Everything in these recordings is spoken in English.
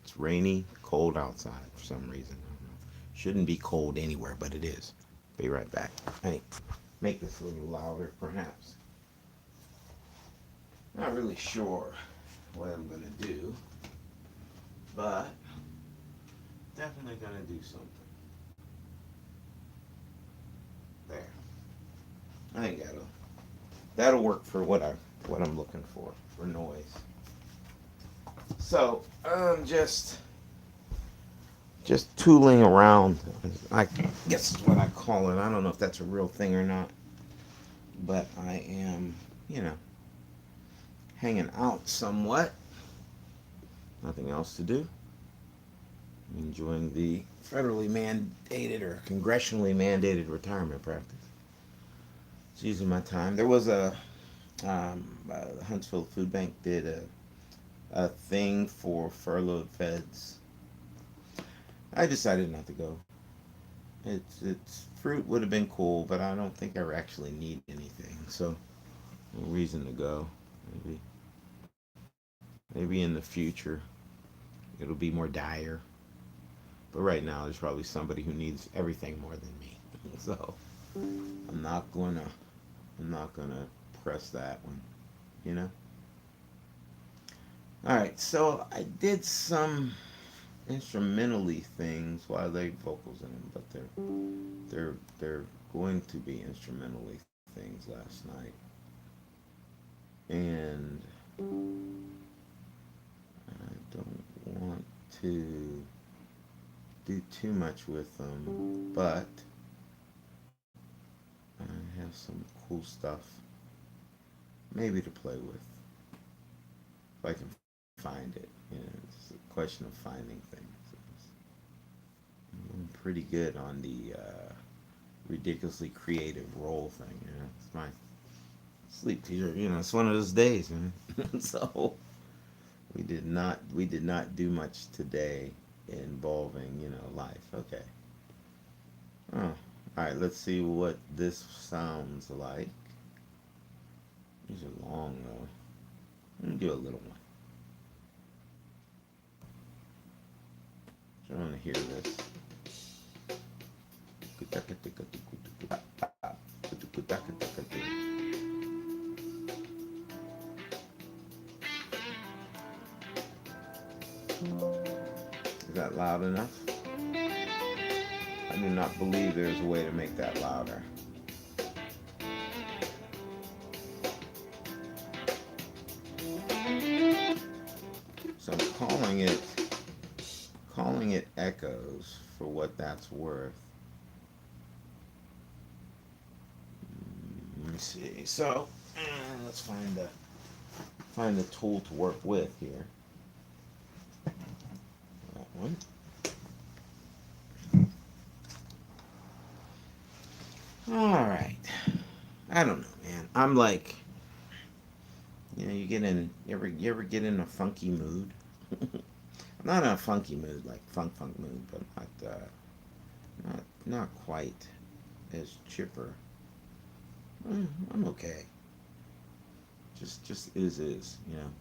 It's rainy, cold outside for some reason. I don't know. Shouldn't be cold anywhere, but it is. Be right back. Hey, make this a little louder, perhaps. Not really sure what I'm gonna do, but definitely gonna do something. There. I think that'll work for what I'm looking for noise. So I'm just tooling around. I guess is what I call it. I don't know if that's a real thing or not, but I am, you know, hanging out somewhat. Nothing else to do. Enjoying the federally mandated or congressionally mandated retirement practice. It's using my time. There was the Huntsville Food Bank did a thing for furloughed feds. I decided not to go. It's fruit would have been cool, but I don't think I actually need anything. So no reason to go. Maybe maybe in the future it'll be more dire. But right now there's probably somebody who needs everything more than me. So I'm not gonna I'm not gonna press that one. You know? Alright, so I did some instrumentally things. Well, I laid vocals in them, but they're going to be instrumentally things last night, and I don't want to do too much with them, but I have some cool stuff maybe to play with if I can find it. You know, it's a question of finding things. I'm pretty good on the ridiculously creative role thing. You know, it's my sleep teacher. You know, it's one of those days, man. So we did not do much today involving life. Okay. Oh, all right. Let's see what this sounds like. These are long though. Let me do a little one. I want to hear this. Is that loud enough? I do not believe there's a way to make that louder. So I'm calling it echoes for what that's worth. Let me see. So let's find a tool to work with here. That one. All right. I don't know, man. I'm like, you ever get in a funky mood? I'm not in a funky mood, like funk mood, but not quite as chipper. I'm okay. Just is, you know.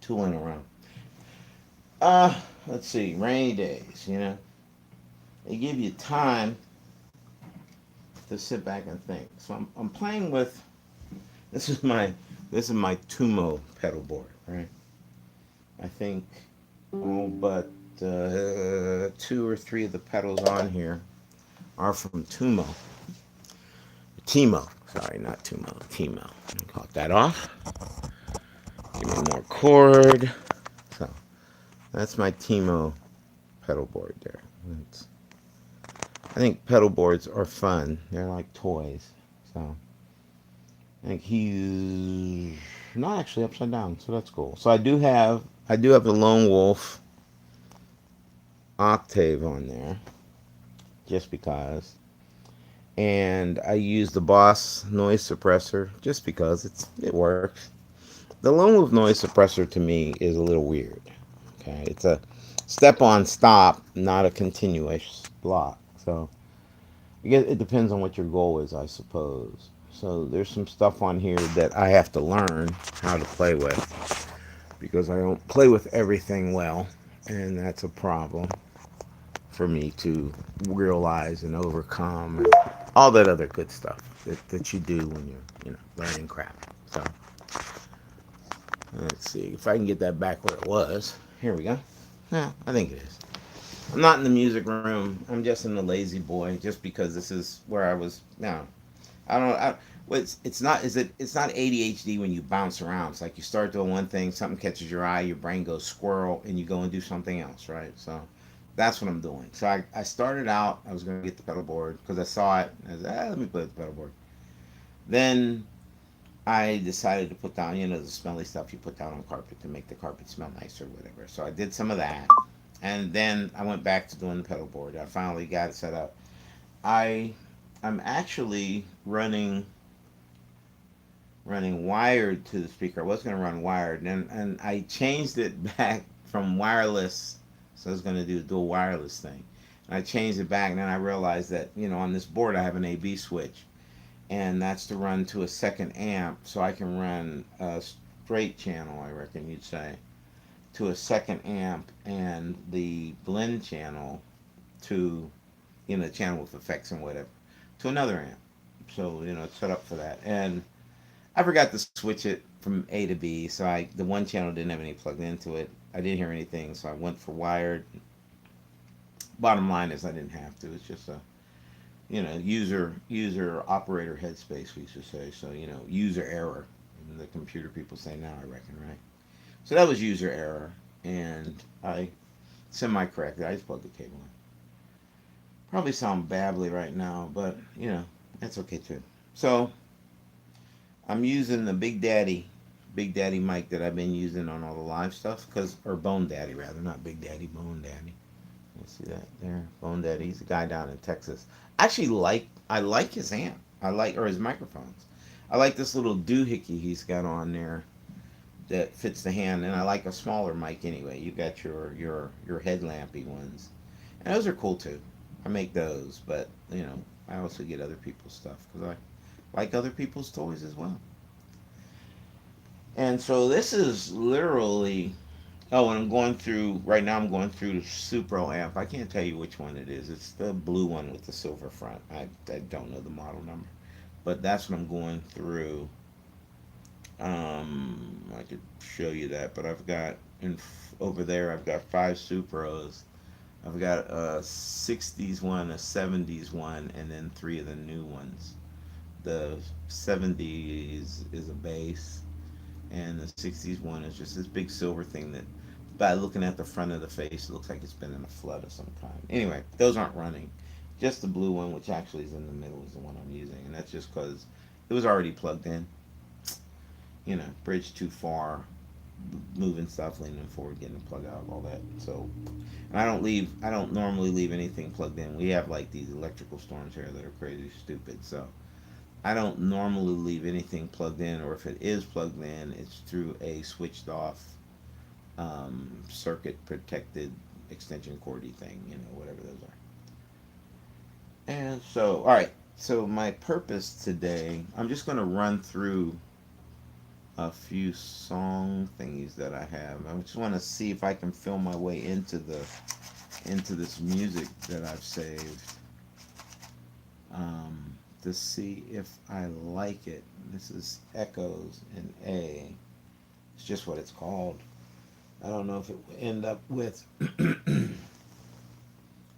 tooling around. Let's see, rainy days, they give you time to sit back and think. So I'm playing with this is my Tumo pedal board, right? I think all but two or three of the pedals on here are from Tumo. Timo, sorry, not Tumo, Timo. Cut that off. Give me more cord. So that's my Timo pedal board there. It's, I think pedal boards are fun. They're like toys. So I think he's not actually upside down, so that's cool. So I do have the Lone Wolf octave on there, just because. And I use the Boss noise suppressor just because it works. The Lone Wolf noise suppressor to me is a little weird. Okay, it's a step on stop, not a continuous block. So I guess it depends on what your goal is, I suppose. So there's some stuff on here that I have to learn how to play with because I don't play with everything well, and that's a problem for me to realize and overcome and all that other good stuff that you do when you're learning crap. So let's see if I can get that back where it was. Here we go. Yeah, I think it is. I'm not in the music room. I'm just in the lazy boy, just because this is where I was. No, I don't. Well, it's not. Is it? It's not ADHD when you bounce around. It's like you start doing one thing, something catches your eye, your brain goes squirrel, and you go and do something else, right? So that's what I'm doing. So I started out. I was going to get the pedal board because I saw it. I was like, let me play with the pedal board. Then I decided to put down, the smelly stuff you put down on carpet to make the carpet smell nice or whatever. So I did some of that, and then I went back to doing the pedal board. I finally got it set up. I I'm actually running wired to the speaker. I was going to run wired, and I changed it back from wireless. So I was going to do a dual wireless thing, and I changed it back. And then I realized that on this board I have an AB switch, and that's to run to a second amp, so I can run a straight channel. I reckon you'd say to a second amp, and the blend channel to channel with effects and whatever to another amp. So it's set up for that, and I forgot to switch it from A to B, so the one channel didn't have any plugged into it. I didn't hear anything, so I went for wired. Bottom line is I didn't have to. It's just a user operator headspace, we used to say. So user error. And the computer people say now, I reckon, right? So that was user error, and I semi corrected. I just plugged the cable in. Probably sound babbly right now, but that's okay too. So I'm using the Big Daddy mic that I've been using on all the live stuff, or Bone Daddy rather, not Big Daddy, Bone Daddy. You see that there, Bone Daddy. He's a guy down in Texas. I like his amp. Or his microphones. I like this little doohickey he's got on there that fits the hand, and I like a smaller mic anyway. You got your headlampy ones, and those are cool too. I make those, but I also get other people's stuff because I like other people's toys as well. And so this is literally. Oh, and I'm going through right now. I'm going through the Supro amp. I can't tell you which one it is. It's the blue one with the silver front. I don't know the model number, but that's what I'm going through. I could show you that, but I've got over there. I've got five Supros. I've got a '60s one, a '70s one, and then three of the new ones. The '70s is a bass, and the '60s one is just this big silver thing that, by looking at the front of the face, it looks like it's been in a flood of some kind. Anyway, those aren't running. Just the blue one, which actually is in the middle, is the one I'm using, and that's just because it was already plugged in. Bridge too far, moving stuff, leaning forward, getting the plug out, all that. So, and I don't normally leave anything plugged in. We have like these electrical storms here that are crazy stupid. So I don't normally leave anything plugged in, or if it is plugged in, it's through a switched off circuit protected extension cordy thing, whatever those are. And so, all right. So my purpose today, I'm just going to run through a few song thingies that I have. I just want to see if I can feel my way into this music that I've saved, to see if I like it. This is Echoes in A. It's just what it's called. I don't know if it will end up with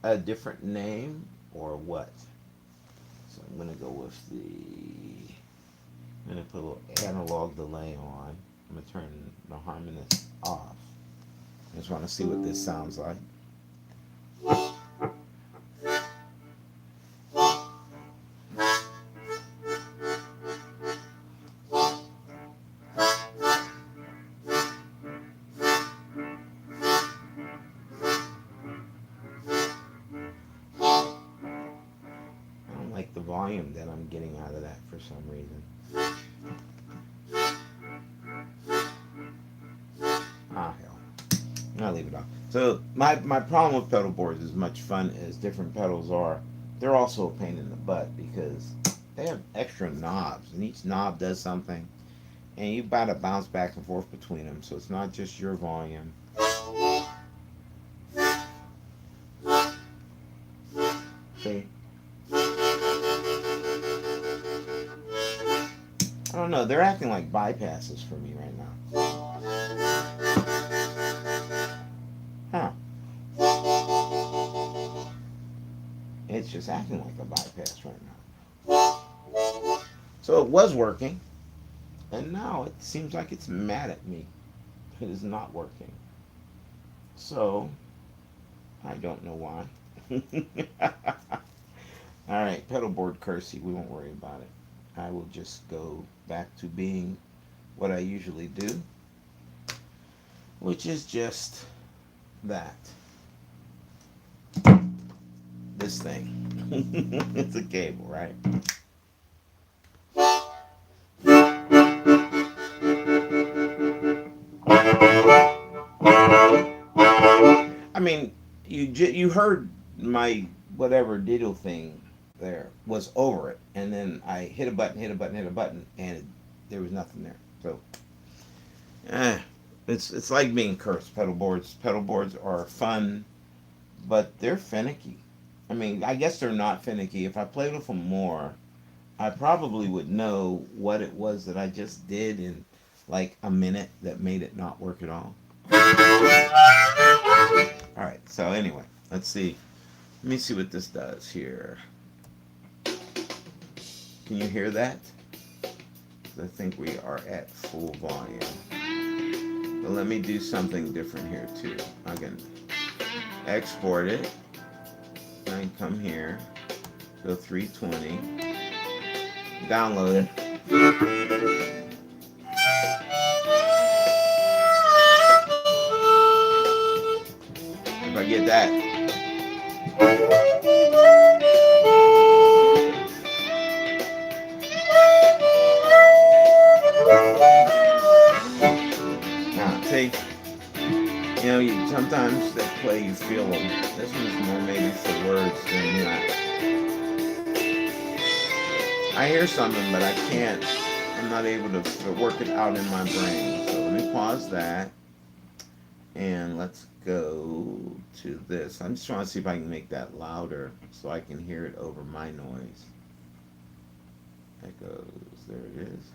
a different name or what. So I'm going to go with I'm going to put a little analog delay on. I'm going to turn the harmonics off. I just want to see what this sounds like. I don't like the volume that I'm getting out of that for some reason. Ah, hell. I'll leave it off. So my problem with pedal boards, as much fun as different pedals are, they're also a pain in the butt because they have extra knobs, and each knob does something, and you've got to bounce back and forth between them. So it's not just your volume. See? I don't know. They're acting like bypasses for me right now. Huh. It's just acting like a bypass right now. So it was working, and now it seems like it's mad at me. It is not working. So I don't know why. All right, pedal board cursey. We won't worry about it. I will just go back to being what I usually do, which is just that. This thing. It's a cable, right? I mean, you heard my whatever diddle thing there was over it, and then I hit a button, and there was nothing there. So, it's like being cursed. Pedal boards are fun, but they're finicky. I mean, I guess they're not finicky. If I played with them more, I probably would know what it was that I just did in like a minute that made it not work at all. All right. So anyway, let's see. Let me see what this does here. Can you hear that? I think we are at full volume. But let me do something different here too. I can export it. I can come here, go 320, download it. If I get that. Now, see, sometimes they play, you feel them. This one's more maybe for words than that. I hear something, but I can't. I'm not able to work it out in my brain. So let me pause that. And let's go to this. I'm just trying to see if I can make that louder so I can hear it over my noise. Echoes. There it is.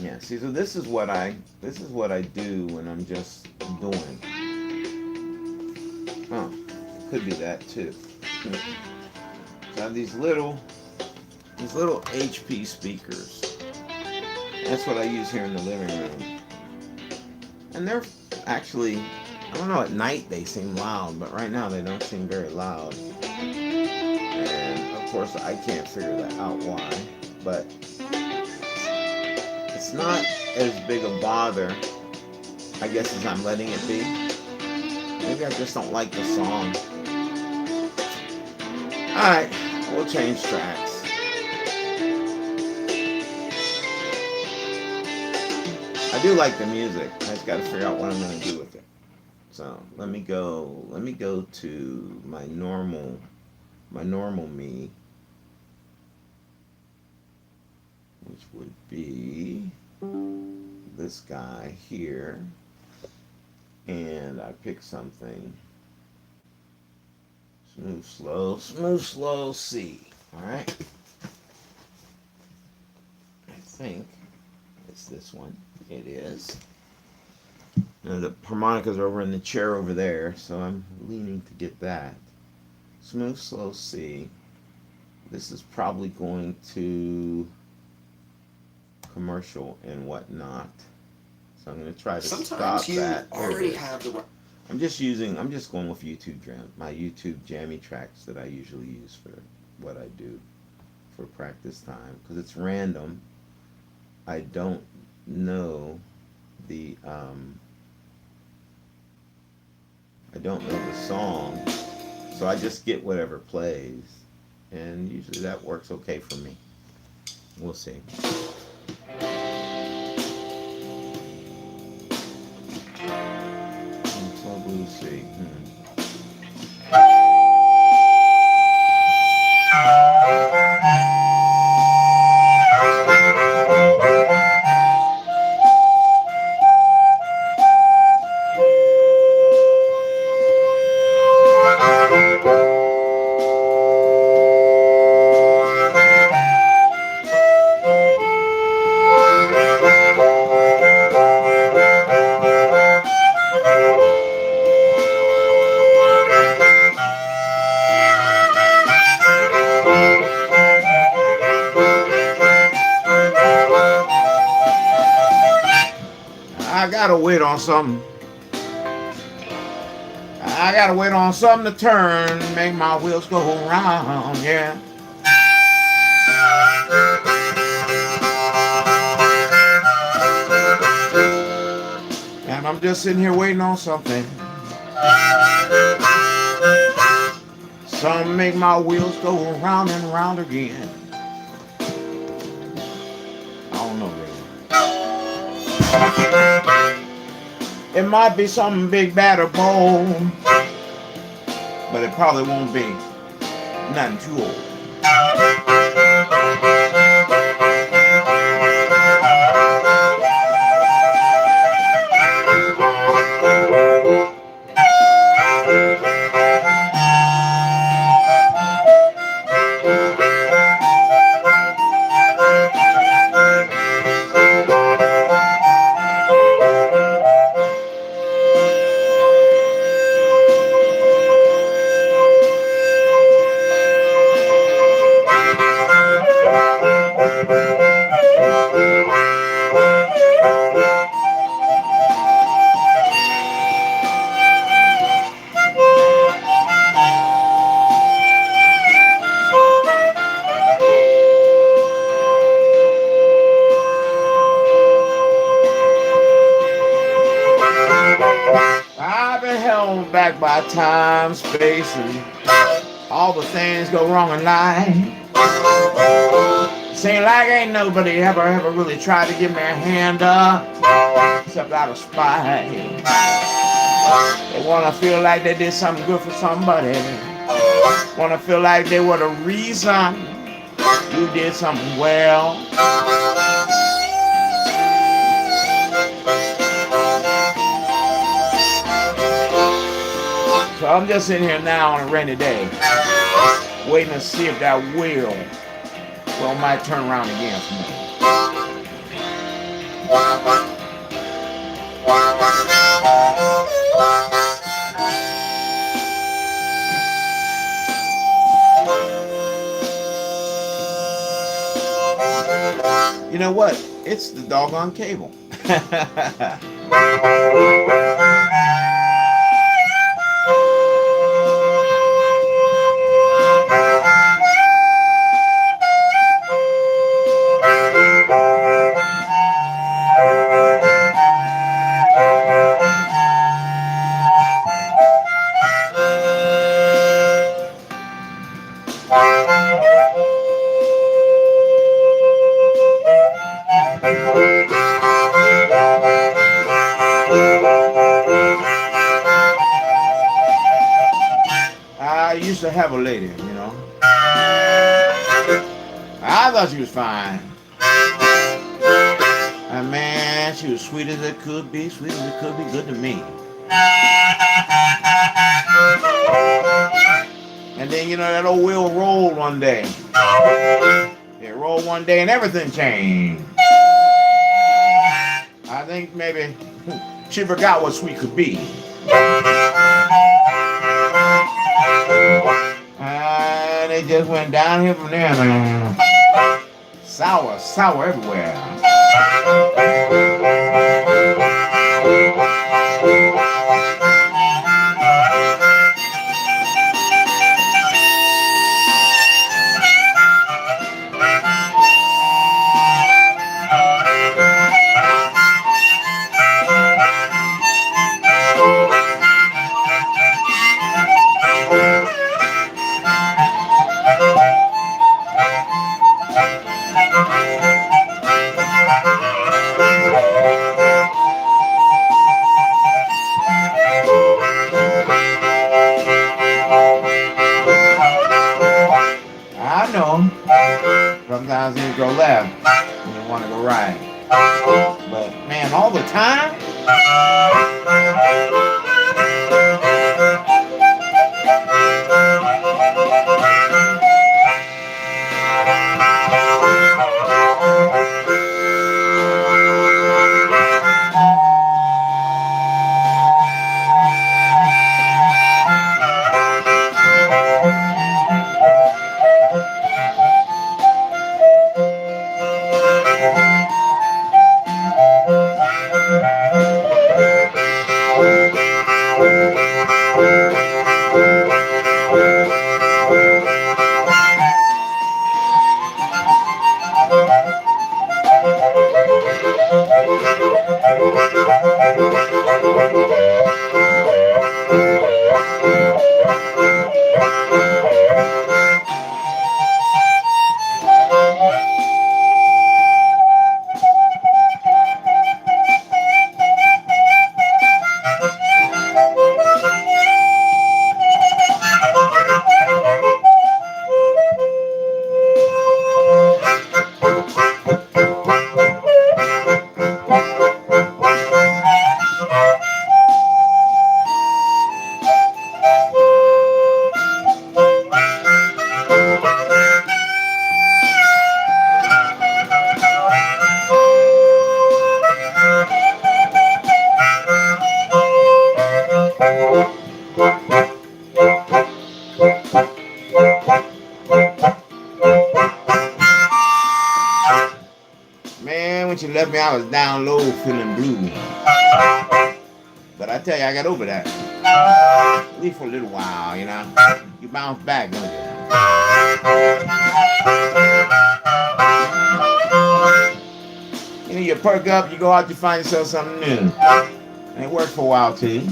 Yeah, see, so this is what I do when I'm just doing. Oh, could be that too. So I have these little HP speakers. That's what I use here in the living room. And they're actually, I don't know, at night they seem loud, but right now they don't seem very loud. And of course I can't figure that out why, but it's not as big a bother, I guess, as I'm letting it be. Maybe I just don't like the song. Alright, we'll change tracks. I do like the music. I just got to figure out what I'm going to do with it. So let me go to my normal me. which would be this guy here, and I pick something smooth, slow, C. All right. I think it's this one. It is. Now the harmonicas are over in the chair over there, so I'm leaning to get that. Smooth, slow, C. This is probably going to commercial and whatnot. So I'm going to try to stop that. I'm just going with my YouTube jammy tracks that I usually use for what I do for practice time, because it's random. I don't know the song, so I just get whatever plays, and usually that works okay for me. We'll see. Slow blue C. I gotta wait on something. I gotta wait on something to turn, make my wheels go round, yeah. And I'm just sitting here waiting on something. Some make my wheels go round and round again. I don't know, really. It might be something big, bad, or bold, but it probably won't be nothing too old. I've been held back by time, space, and all the things go wrong in life. Seems like ain't nobody ever really tried to give me a hand up, except out of spite. They wanna feel like they did something good for somebody. Wanna feel like they were the reason you did something well. So I'm just sitting here now on a rainy day, waiting to see if that wheel might turn around again for me. You know what? It's the doggone cable. I used to have a lady, I thought she was fine. Man, she was sweet as it could be, sweet as it could be, good to me. And then, that old wheel rolled one day. It rolled one day and everything changed. I think maybe she forgot what sweet could be. And it just went downhill from there, man. Sour, sour everywhere. I know. Sometimes you go left and you want to go right. But man, all the time. Man, when she left me, I was down low, feeling blue. But I tell you, I got over that. At least for a little while, You bounce back, don't you? You perk up, you go out, you find yourself something new. And it works for a while, too.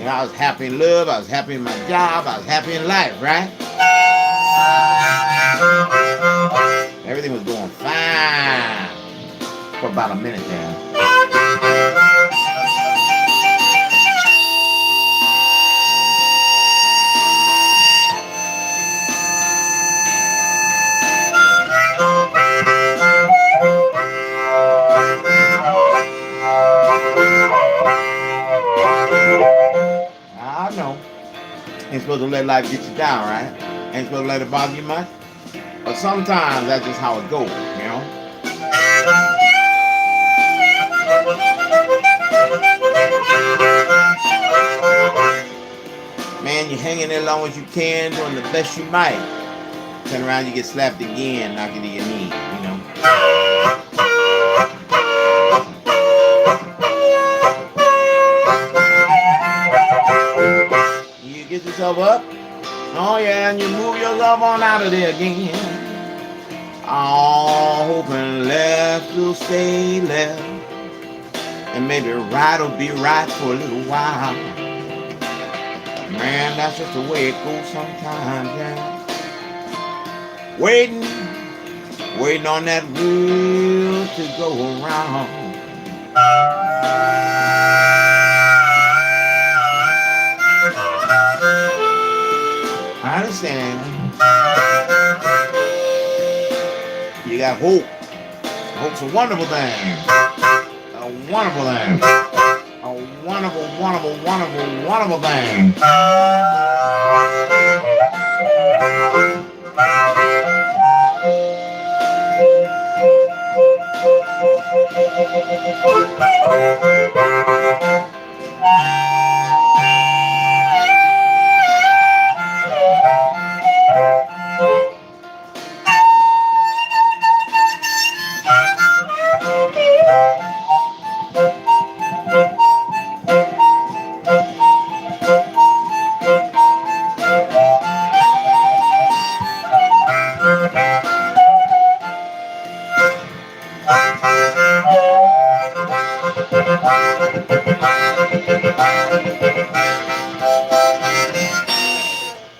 I was happy in love, I was happy in my job, I was happy in life, right? Everything was going fine for about a minute there. I know. Ain't supposed to let life get you down, right? Ain't supposed to let it bother you much. But sometimes that's just how it goes, Man, you're hanging there as long as you can, doing the best you might. Turn around, you get slapped again, knock you to your knee, You get yourself up. Oh yeah, and you move yourself on out of there again. Oh, hoping left will stay left. And maybe right will be right for a little while. Man, that's just the way it goes sometimes, yeah. Waiting on that wheel to go around. got hope. Hope's a wonderful thing. A wonderful thing. A wonderful, wonderful, wonderful, wonderful thing.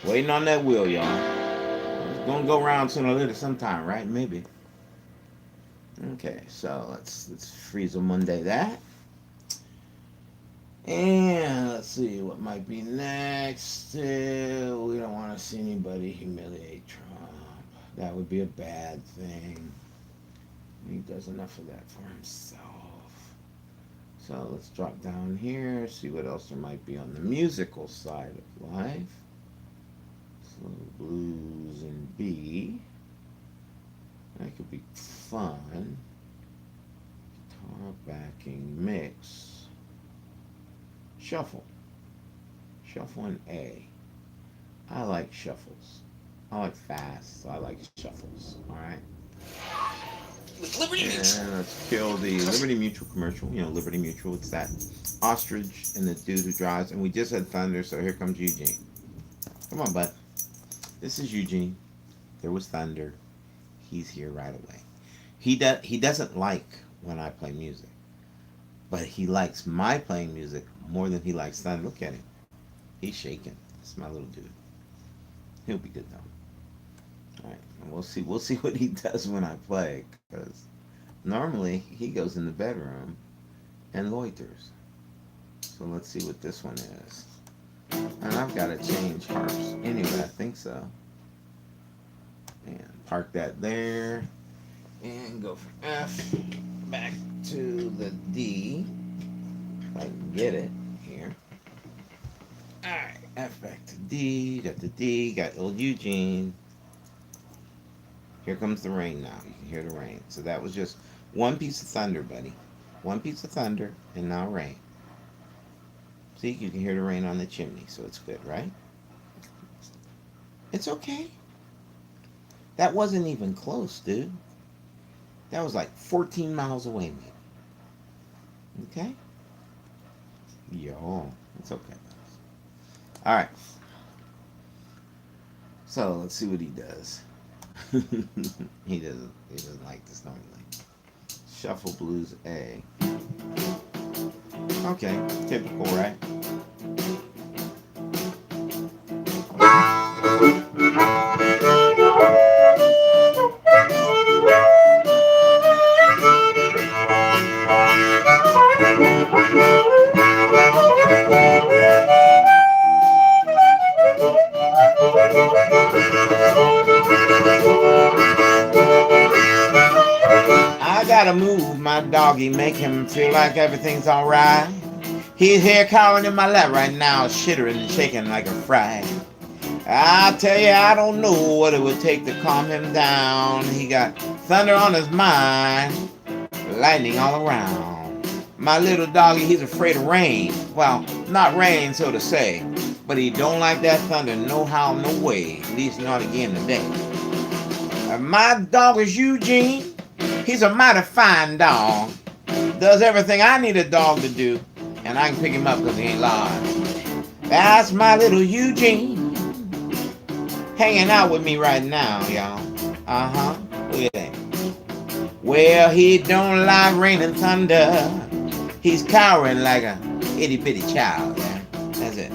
Waiting on that wheel, y'all. It's gonna go around sooner or later sometime, right? Maybe. Okay, so let's freeze a Monday that. And let's see what might be next. We don't want to see anybody humiliate Trump. That would be a bad thing. He does enough of that for himself. So let's drop down here, see what else there might be on the musical side of life. So blues and B. That could be fun. Guitar backing mix. Shuffle. Shuffle and A. I like shuffles. I like fast, so I like shuffles. Alright? And let's kill the Liberty Mutual commercial. You know, Liberty Mutual, it's that ostrich and the dude who drives. And we just had thunder, so here comes Eugene. Come on, bud. This is Eugene. There was thunder. He's here right away. He doesn't like when I play music, but he likes my playing music more than he likes thunder. Look at him. He's shaking. It's my little dude. He'll be good though. All right, and we'll see what he does when I play, because normally he goes in the bedroom and loiters. So let's see what this one is. And I've got to change harps anyway, I think so. And park that there. And go from F back to the D. If I can get it here. Alright, F back to D. Got the D, got old Eugene. Here comes the rain now. You can hear the rain. So that was just one piece of thunder, buddy. One piece of thunder, and now rain. See, you can hear the rain on the chimney, so it's good, right? It's okay. That wasn't even close, dude. That was like 14 miles away, maybe. Okay? Yo, it's okay. All right. So let's see what he does. he doesn't like this normally. Shuffle blues A. Okay, typical, right? I gotta move my doggy, make him feel like everything's alright. He's here cowering in my lap right now, shittering and shaking like a fry. I tell you, I don't know what it would take to calm him down. He got thunder on his mind, lightning all around. My little doggy, he's afraid of rain. Well, not rain, so to say, but he don't like that thunder no how, no way, at least not again today. My dog is Eugene. He's a mighty fine dog. Does everything I need a dog to do, and I can pick him up because he ain't large. That's my little Eugene, hanging out with me right now, y'all. Uh-huh. Look at that. Well, he don't like rain and thunder. He's cowering like a itty-bitty child. Yeah? That's it.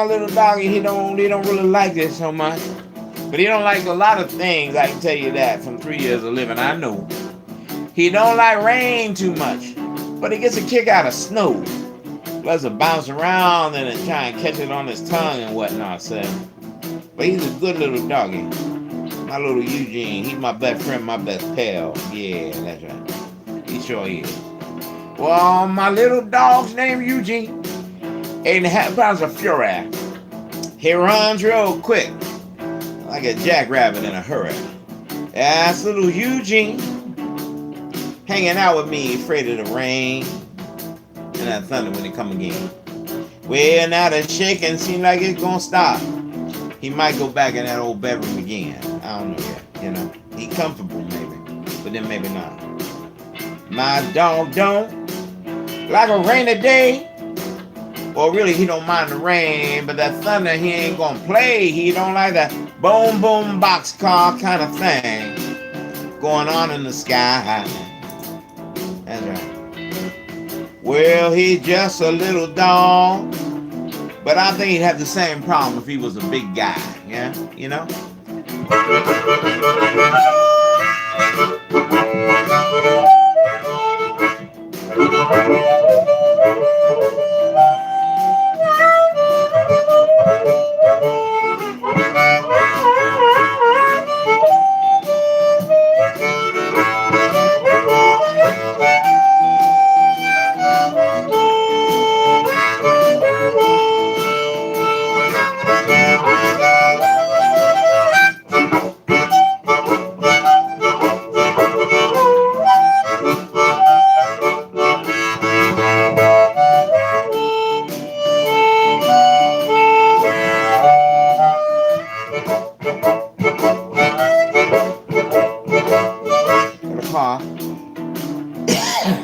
my little doggy, he don't really like it so much. But he don't like a lot of things, I can tell you that, from 3 years of living, I know. He don't like rain too much, but he gets a kick out of snow. Loves to bounce around and then try and catch it on his tongue and whatnot, so. But he's a good little doggy. My little Eugene, he's my best friend, my best pal. Yeah, that's right. He sure is. Well, my little dog's name Eugene. 8.5 pounds of fury. He runs real quick, like a jackrabbit in a hurry. That's little Eugene, hanging out with me, afraid of the rain and that thunder when it come again. Well, now the shaking seems like it's gonna stop. He might go back in that old bedroom again. I don't know yet, you know. He comfortable maybe, but then maybe not. My dog don't like a rainy day. Well, really, he don't mind the rain, but that thunder, he ain't gonna play. He don't like that boom boom boxcar kind of thing going on in the sky. That's right. Well, he's just a little dog, but I think he'd have the same problem if he was a big guy. Yeah, you know.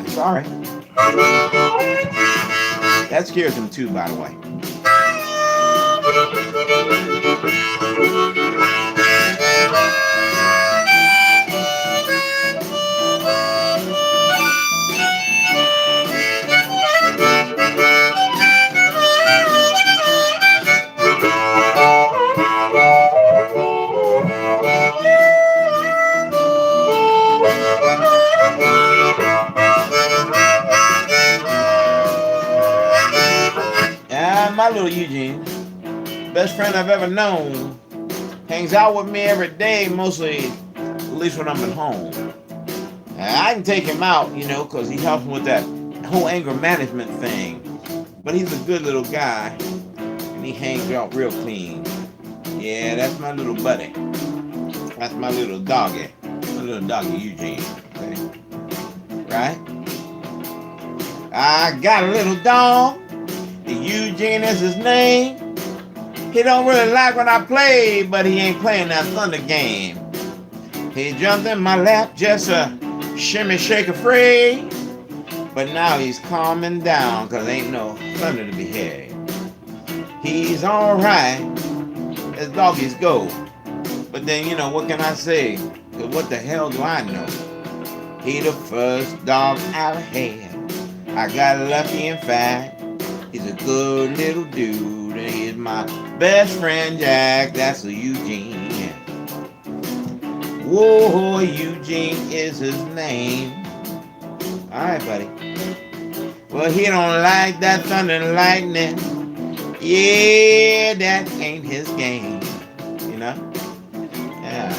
Sorry. That scares him too, by the way. My little Eugene, best friend I've ever known, hangs out with me every day, mostly, at least when I'm at home. I can take him out, you know, because he helps me with that whole anger management thing. But he's a good little guy, and he hangs out real clean. Yeah, that's my little buddy. That's my little doggy. My little doggy Eugene. Okay? Right? I got a little dog. Eugene is his name. He don't really like when I play, but he ain't playing that thunder game. He jumped in my lap just a shimmy shake afraid, but now he's calming down cause ain't no thunder to be had. He's alright as doggies go, but then you know what can I say? Cause what the hell do I know? He the first dog I had. I got lucky in fact. He's a good little dude, and he's my best friend Jack. That's a Eugene. Whoa, Eugene is his name. All right, buddy. Well, he don't like that thunder and lightning. Yeah, that ain't his game. You know? Yeah.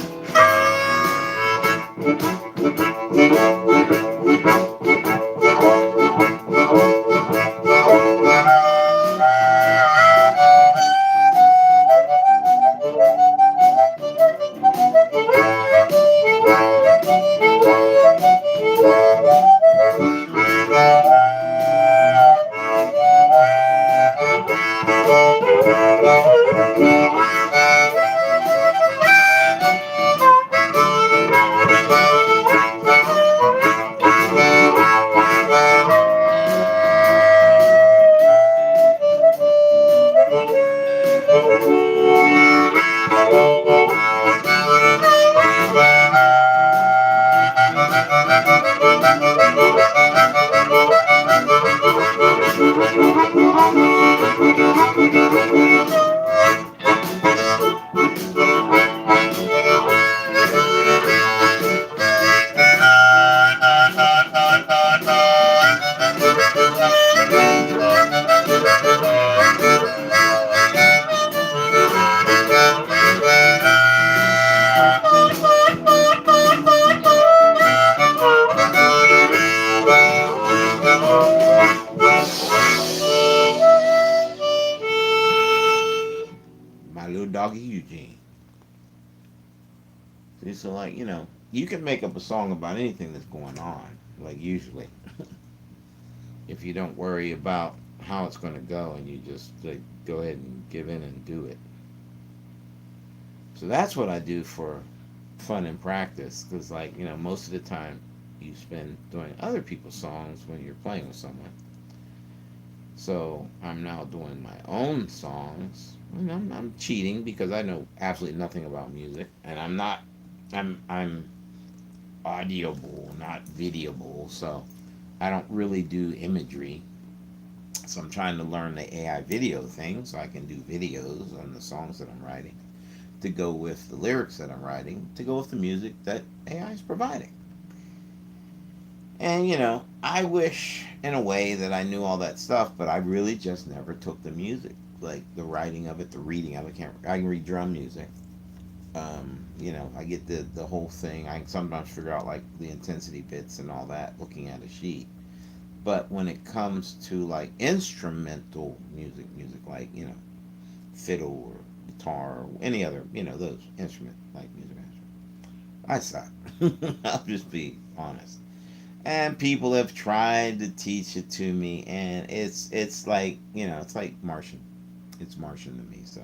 Doggy Eugene. See, so like you can make up a song about anything that's going on. Like usually, if you don't worry about how it's going to go and you just like go ahead and give in and do it. So that's what I do for fun and practice because most of the time you spend doing other people's songs when you're playing with someone. So I'm now doing my own songs. And I'm cheating because I know absolutely nothing about music, and I'm not. I'm audioable, not videoable. So I don't really do imagery. So I'm trying to learn the AI video thing so I can do videos on the songs that I'm writing to go with the lyrics that I'm writing to go with the music that AI is providing. And I wish in a way that I knew all that stuff, but I really just never took the music, like the writing of it, the reading of it. I can read drum music. I get the whole thing. I can sometimes figure out like the intensity bits and all that looking at a sheet. But when it comes to like instrumental music like fiddle or guitar or any other those instrument like music, I suck. I'll just be honest. And people have tried to teach it to me, and it's like it's like Martian. It's Martian to me, so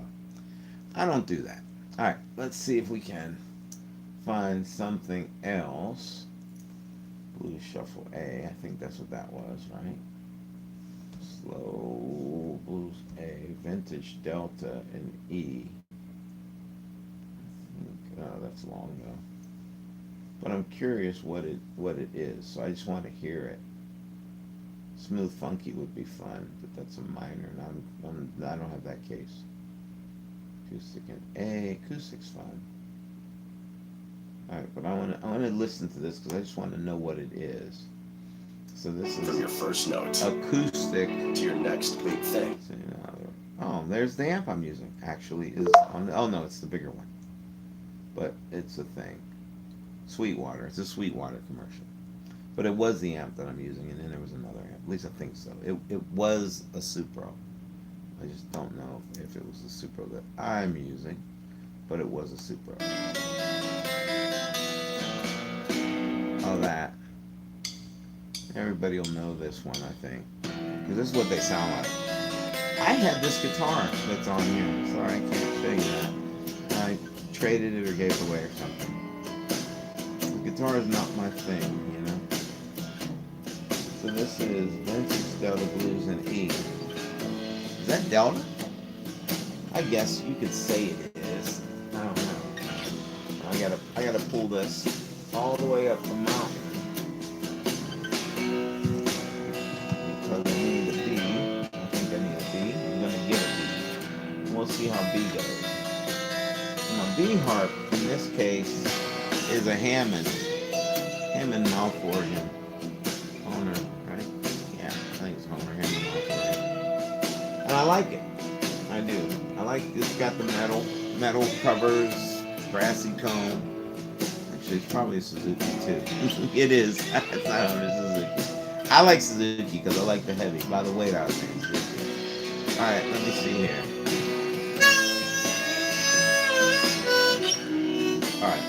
I don't do that. All right, let's see if we can find something else. Blues Shuffle A. I think that's what that was, right? Slow Blues A, Vintage Delta and E. Oh, that's long though. But I'm curious what it is, so I just want to hear it. Smooth Funky would be fun, but that's a minor, and I don't have that case. Acoustic and A. Acoustic's fun. All right, but I want to listen to this because I just want to know what it is. So this is from your first note acoustic to your next big thing. Oh, there's the amp I'm using. Actually, is on. Oh no, it's the bigger one. But it's a thing. Sweetwater. It's a Sweetwater commercial. But it was the amp that I'm using, and then there was another amp. At least I think so. It was a Supro. I just don't know if it was the Supro that I'm using, but it was a Supro. Oh, that. Everybody will know this one, I think, because this is what they sound like. I have this guitar that's on here. Sorry, I can't show you that. I traded it or gave it away or something. The guitar is not my thing. So this is Vintage Delta Blues in E. Is that Delta? I guess you could say it is. I don't know. I gotta pull this all the way up the mountain because I need a B. I think I need a B. I'm gonna get a B. And we'll see how B goes. Now B harp in this case is a Hammond mouth organ. Honer, right? Yeah, I think it's Honer Hammond mouth organ. And I like it. I do. I like it's got the metal covers, brassy tone. Actually, it's probably a Suzuki too. It is. It's not a Suzuki. I like Suzuki because I like the heavy. By the weight, I was saying Suzuki. All right, let me see here. All right.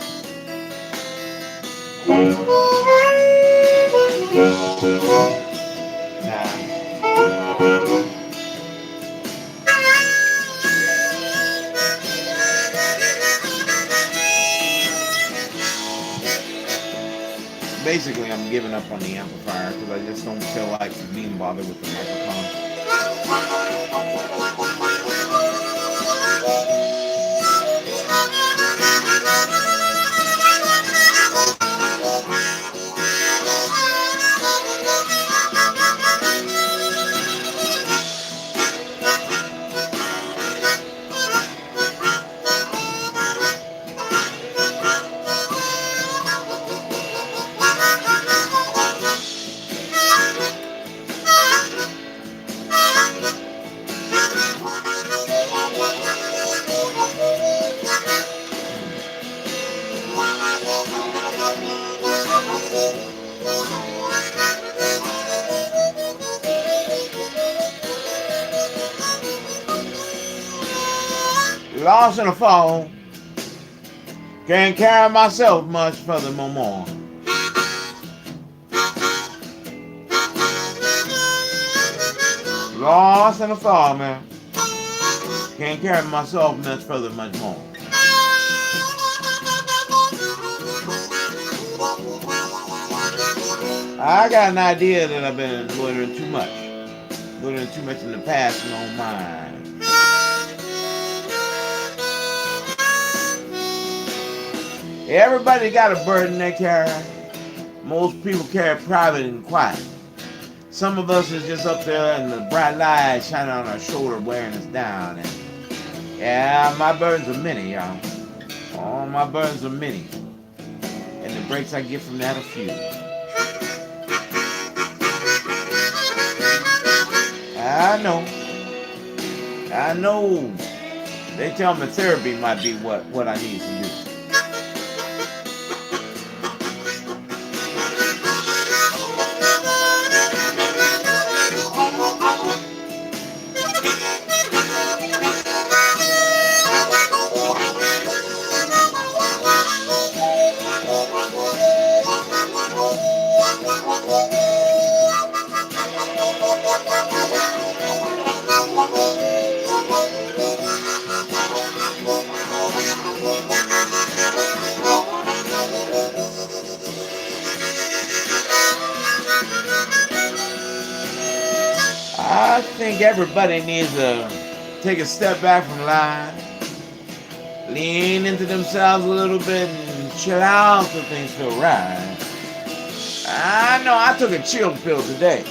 Nah. Basically, I'm giving up on the amplifier because I just don't feel like being bothered with the microphone. Lost in a fall. Can't carry myself much further no more. Lost in a fall, man. Can't carry myself much further much more. I got an idea that I've been loitering too much. Loitering too much in the past and on mine. Everybody got a burden they carry. Most people carry private and quiet. Some of us is just up there and the bright light shining on our shoulder wearing us down. And yeah, my burdens are many, y'all. All my burdens are many. And the breaks I get from that are few. I know. They tell me therapy might be what I need to do. I think everybody needs to take a step back from life, lean into themselves a little bit, and chill out so things feel right. I know I took a chill pill today.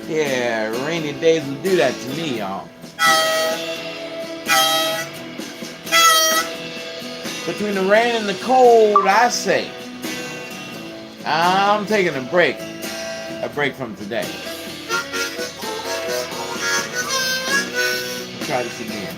Yeah, rainy days will do that to me, y'all. Between the rain and the cold, I say, I'm taking a break from today. Try this again.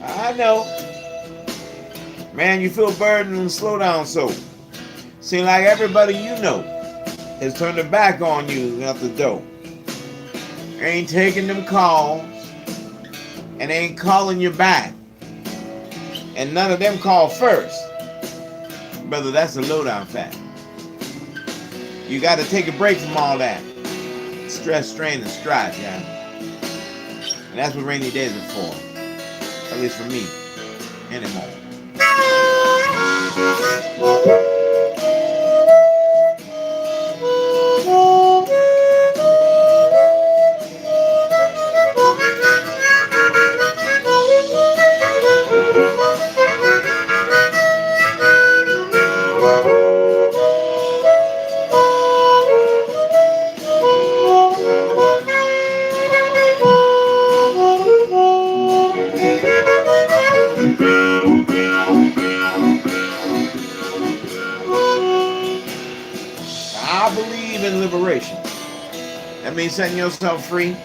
I know. Man, you feel burdened and slow down so. Seem like everybody you know has turned their back on you out the door. Ain't taking them calls and ain't calling you back. And none of them call first. Brother, that's a lowdown fact. You got to take a break from all that stress, strain, and strife, yeah. And that's what rainy days are for. At least for me. Anymore. I believe in liberation. That means setting yourself free.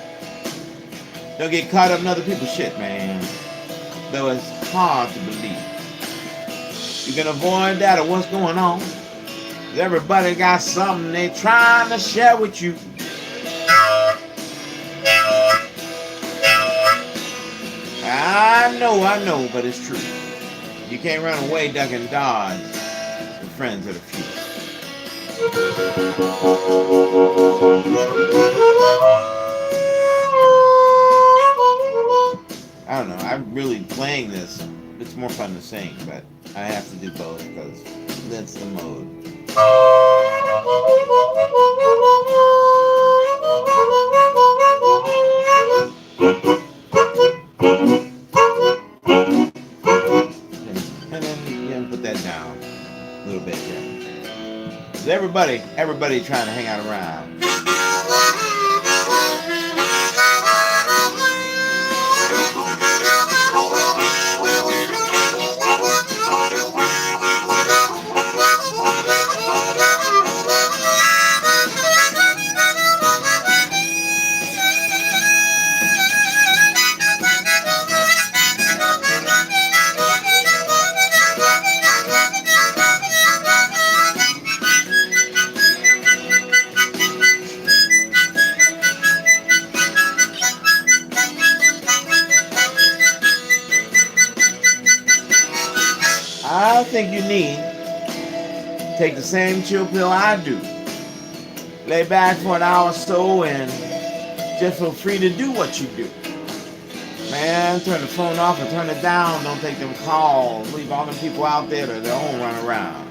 Don't get caught up in other people's shit, man. Though it's hard to believe. You can avoid that or what's going on. 'Cause everybody got something they trying to share with you. I know, but it's true. You can't run away, duck, and dodge. The friends are the few. I don't know. I'm really playing this. It's more fun to sing, but I have to do both because that's the mode. And then you can put that down a little bit here. Because everybody trying to hang out around. think you need take the same chill pill I do. Lay back for an hour or so and just feel free to do what you do. Man, turn the phone off and turn it down. Don't take them calls. Leave all them people out there to their own run around.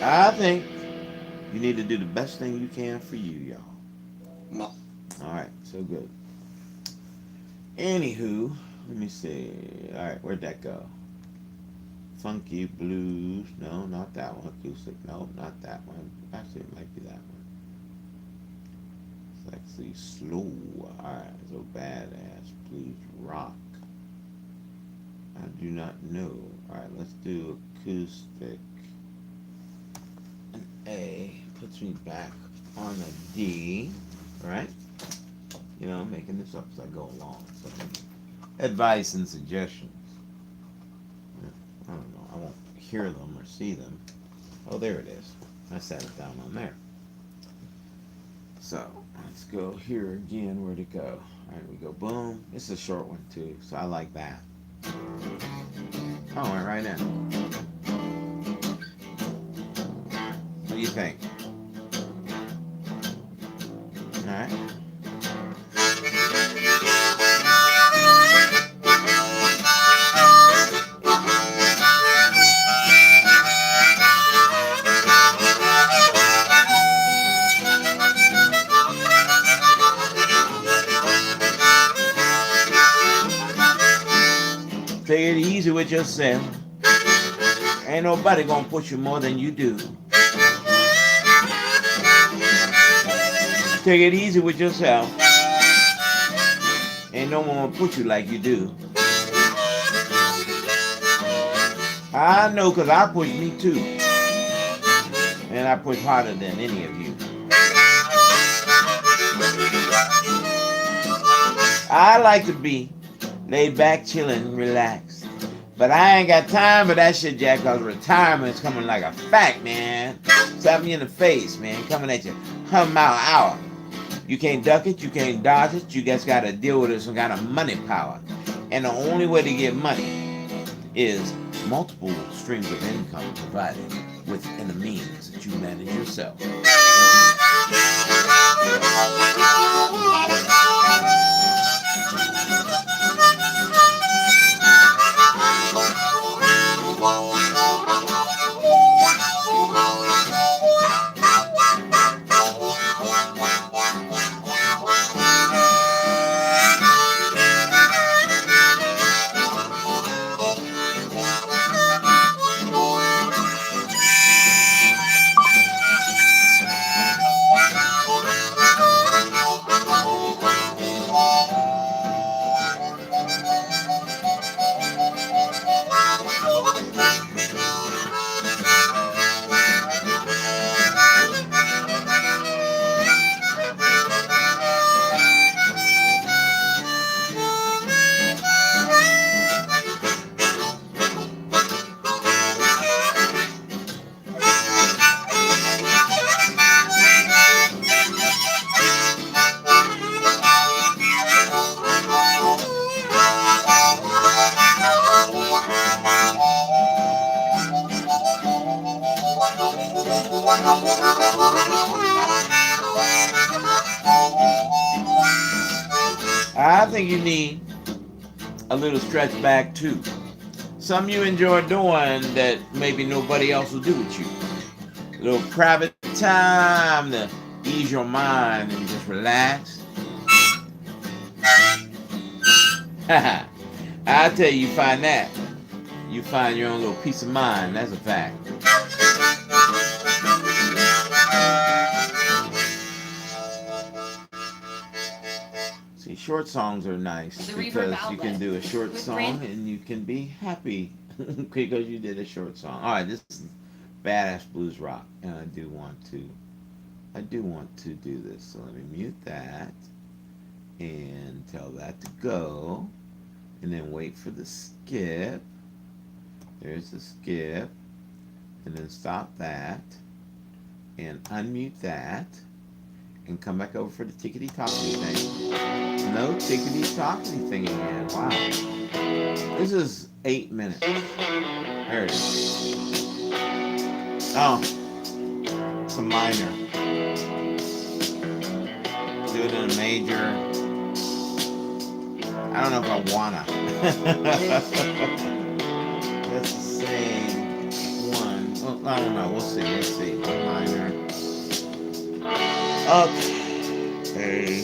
I think you need to do the best thing you can for you, y'all. All right, so good. Anywho, let me see. All right, where'd that go? Funky blues. No, not that one. Acoustic. No, not that one. Actually, it might be that one. Sexy slow. All right, so badass blues rock. I do not know. All right, let's do acoustic. An A puts me back on a D. All right. You know, I'm making this up as I go along. So advice and suggestions. I don't know. I won't hear them or see them. Oh, there it is. I sat it down on there. So let's go here again. Where'd it go? All right, we go boom. It's a short one too, so I like that. Oh, went right in. What do you think? All right. Take it easy with yourself. Ain't nobody gonna push you more than you do. Take it easy with yourself. Ain't no one gonna push you like you do. I know, cause I push me too. And I push harder than any of you. I like to be laid back, chilling, relaxed. But I ain't got time for that shit, Jack, cause retirement's coming like a fact, man. Slap me in the face, man. Coming at you 100 mile an hour. You can't duck it, you can't dodge it, you just gotta deal with it some kind of money power. And the only way to get money is multiple streams of income provided within the means that you manage yourself. I think you need a little stretch back too. Some you enjoy doing that maybe nobody else will do with you. A little private time to ease your mind and just relax. I tell you, you find that. You find your own little peace of mind. That's a fact. See, short songs are nice The reverb because you can outlet do a short with song Brand. and you can be happy because you did a short song. All right, this is badass blues rock, and I do want to do this. So let me mute that and tell that to go, and then wait for the skip. There's the skip, and then stop that, and unmute that, and come back over for the tickety tockety thing. No tickety tockety thing again. Wow. This is 8 minutes. There it is. Oh, it's a minor. Do it in a major. I don't know if I wanna. That's the same one. Well, I don't know. We'll see. Let's see. One minor. Okay.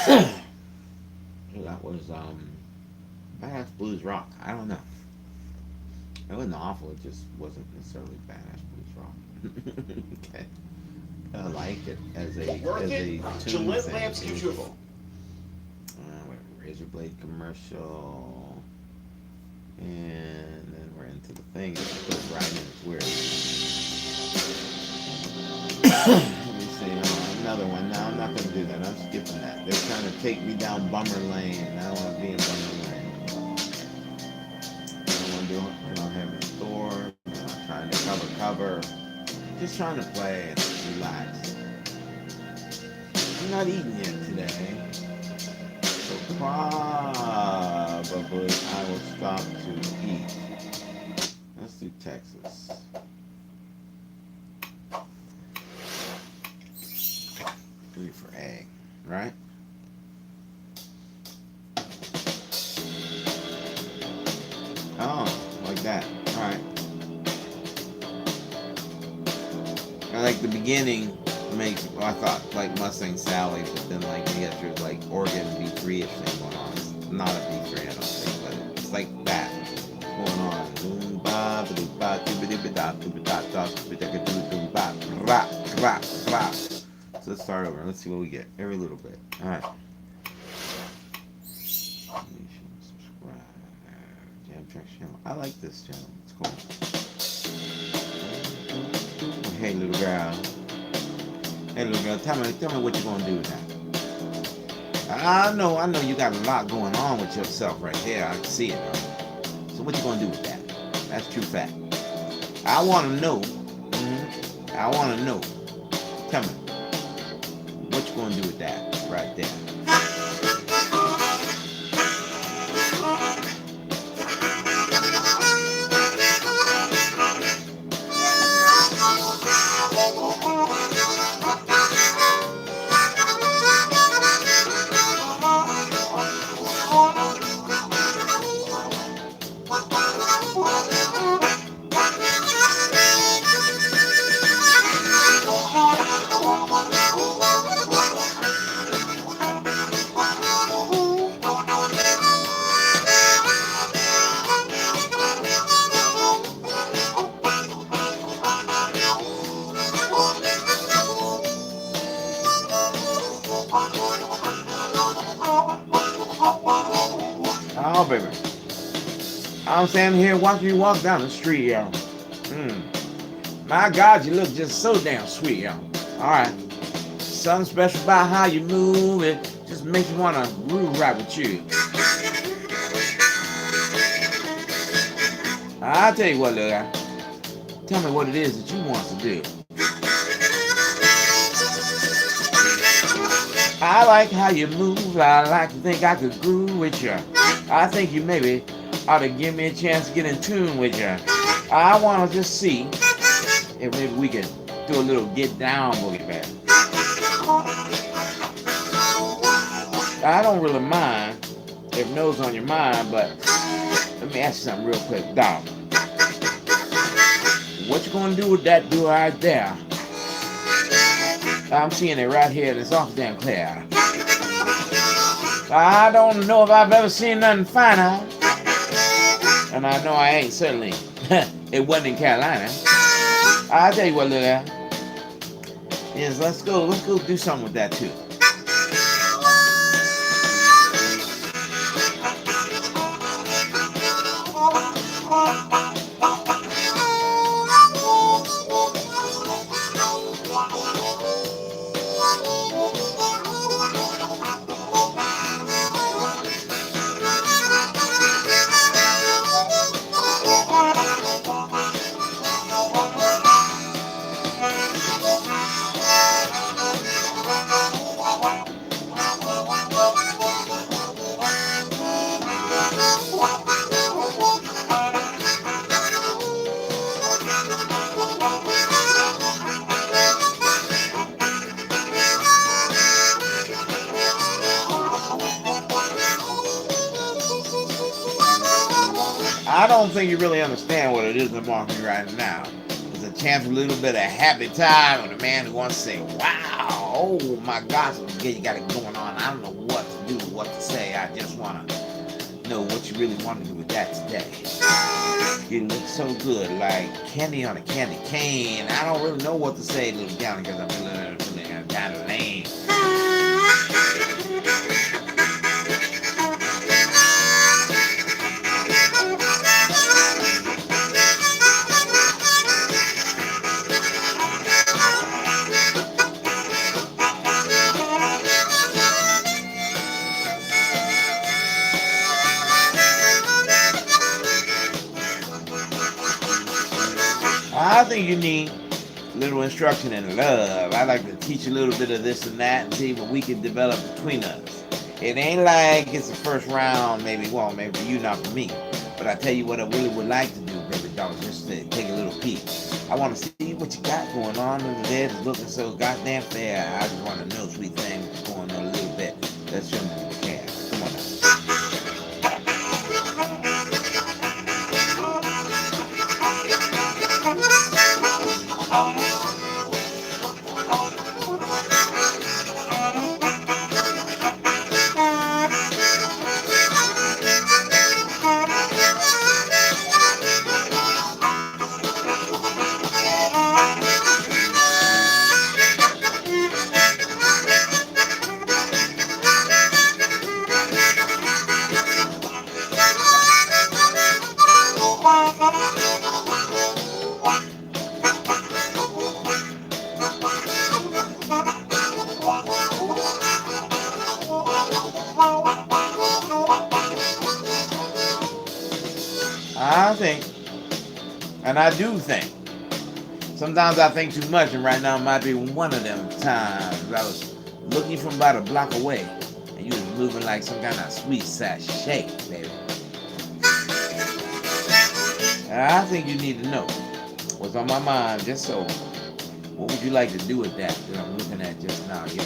That was badass blues rock. I don't know. It wasn't awful. It just wasn't necessarily badass blues rock. Okay. I like it as a tune Gillette thing. lamps gives you a Razor blade commercial, and then we're into the thing. It goes right in. It's weird. Let me see. Another one. No, I'm not going to do that. I'm skipping that. They're trying to take me down bummer lane. I don't want to be in bummer lane. I don't want to do it. I don't have a store. I'm not trying to cover. Just trying to play and relax. I'm not eating yet today. So probably I will stop to eat. Let's do Texas. 3 for egg, right? Oh, like that. Alright. I like the beginning makes, well, I thought like Mustang Sally, but then like you got your like organ B3-ish thing going on. It's not a B3, I don't think, but it's like that going on. So let's start over. Let's see what we get. Every little bit. Alright. Subscribe. Jam Track channel. I like this channel. It's cool. Hey little girl. Hey little girl, tell me what you're gonna do with that. I know you got a lot going on with yourself right there. I can see it. So what you gonna do with that? That's true fact. I wanna know. I wanna know. Tell me. What you gonna do with that right there? Oh, baby. I'm standing here watching you walk down the street, yo. My God, you look just so damn sweet, yo. Alright. Something special about how you move. It just makes me want to groove right with you. I'll tell you what, little guy. Tell me what it is that you want to do. I like how you move. I like to think I could groove with you. I think you maybe ought to give me a chance to get in tune with you. I want to just see if maybe we can do a little get down boogie back. I don't really mind if no's on your mind, but let me ask you something real quick, dog. What you gonna do with that dude right there? I'm seeing it right here and it's awful damn clear. I don't know if I've ever seen nothing finer. And I know I ain't, certainly. It wasn't in Carolina. I'll tell you what, little guy. Yes, let's go do something with that too. I don't think you really understand what it is I'm offering right now. It's a chance for a little bit of happy time with a man who wants to say, wow, oh my gosh, you got it going on. I don't know what do what to say. I just want to know what you really want to do with that today. You look so good, like candy on a candy cane. I don't really know what to say, little down, because I'm feeling kind of lame. I think you need a little instruction in love. I like to teach a little bit of this and that and see what we can develop between us. It ain't like it's the first round, maybe, well, maybe for you, not for me. But I tell you what I really would like to do, baby doll, just to take a little peek. I want to see what you got going on under there that's looking so goddamn fair. I just want to know, sweet thing, what's going on a little bit. Let's show me what you can. Come on I think, and I do think, sometimes I think too much, and right now might be one of them times. I was looking from about a block away, and you was moving like some kind of sweet sachet, baby. And I think you need to know what's on my mind, just so. What would you like to do with that I'm looking at just now, yo?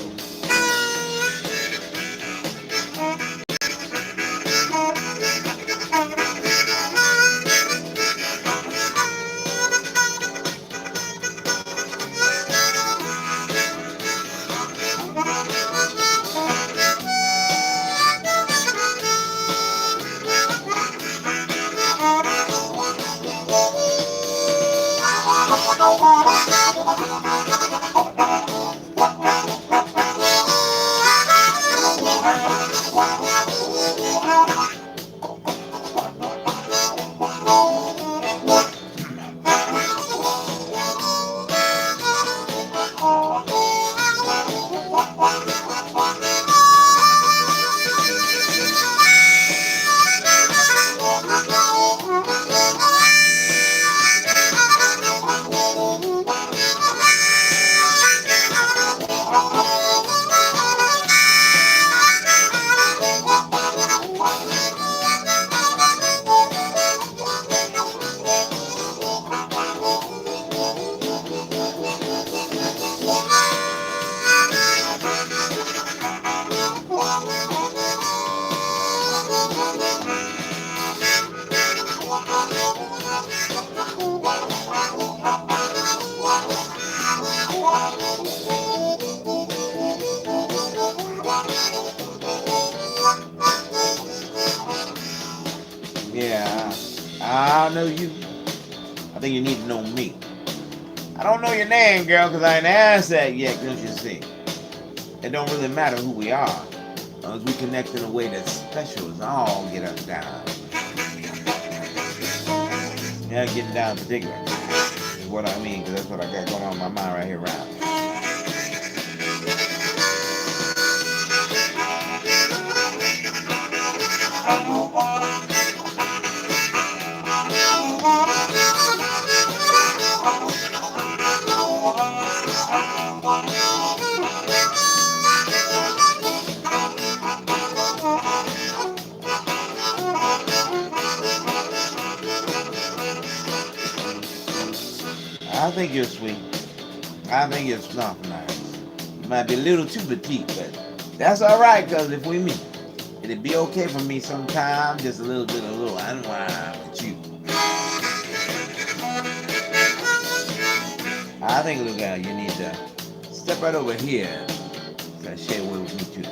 Yeah, I know you. I think you need to know me. I don't know your name, girl, because I ain't asked that yet, don't you see? It don't really matter who we are, as long as we connect in a way that's special as all get us down. Yeah, getting down in particular is what I mean, because that's what I got going on in my mind right here around. I think you're sweet. I think you're something nice. You might be a little too petite, but that's all right, because if we meet, it'd be okay for me sometime, just a little unwind with you. I think, little girl, you need to step right over here and share away with me too.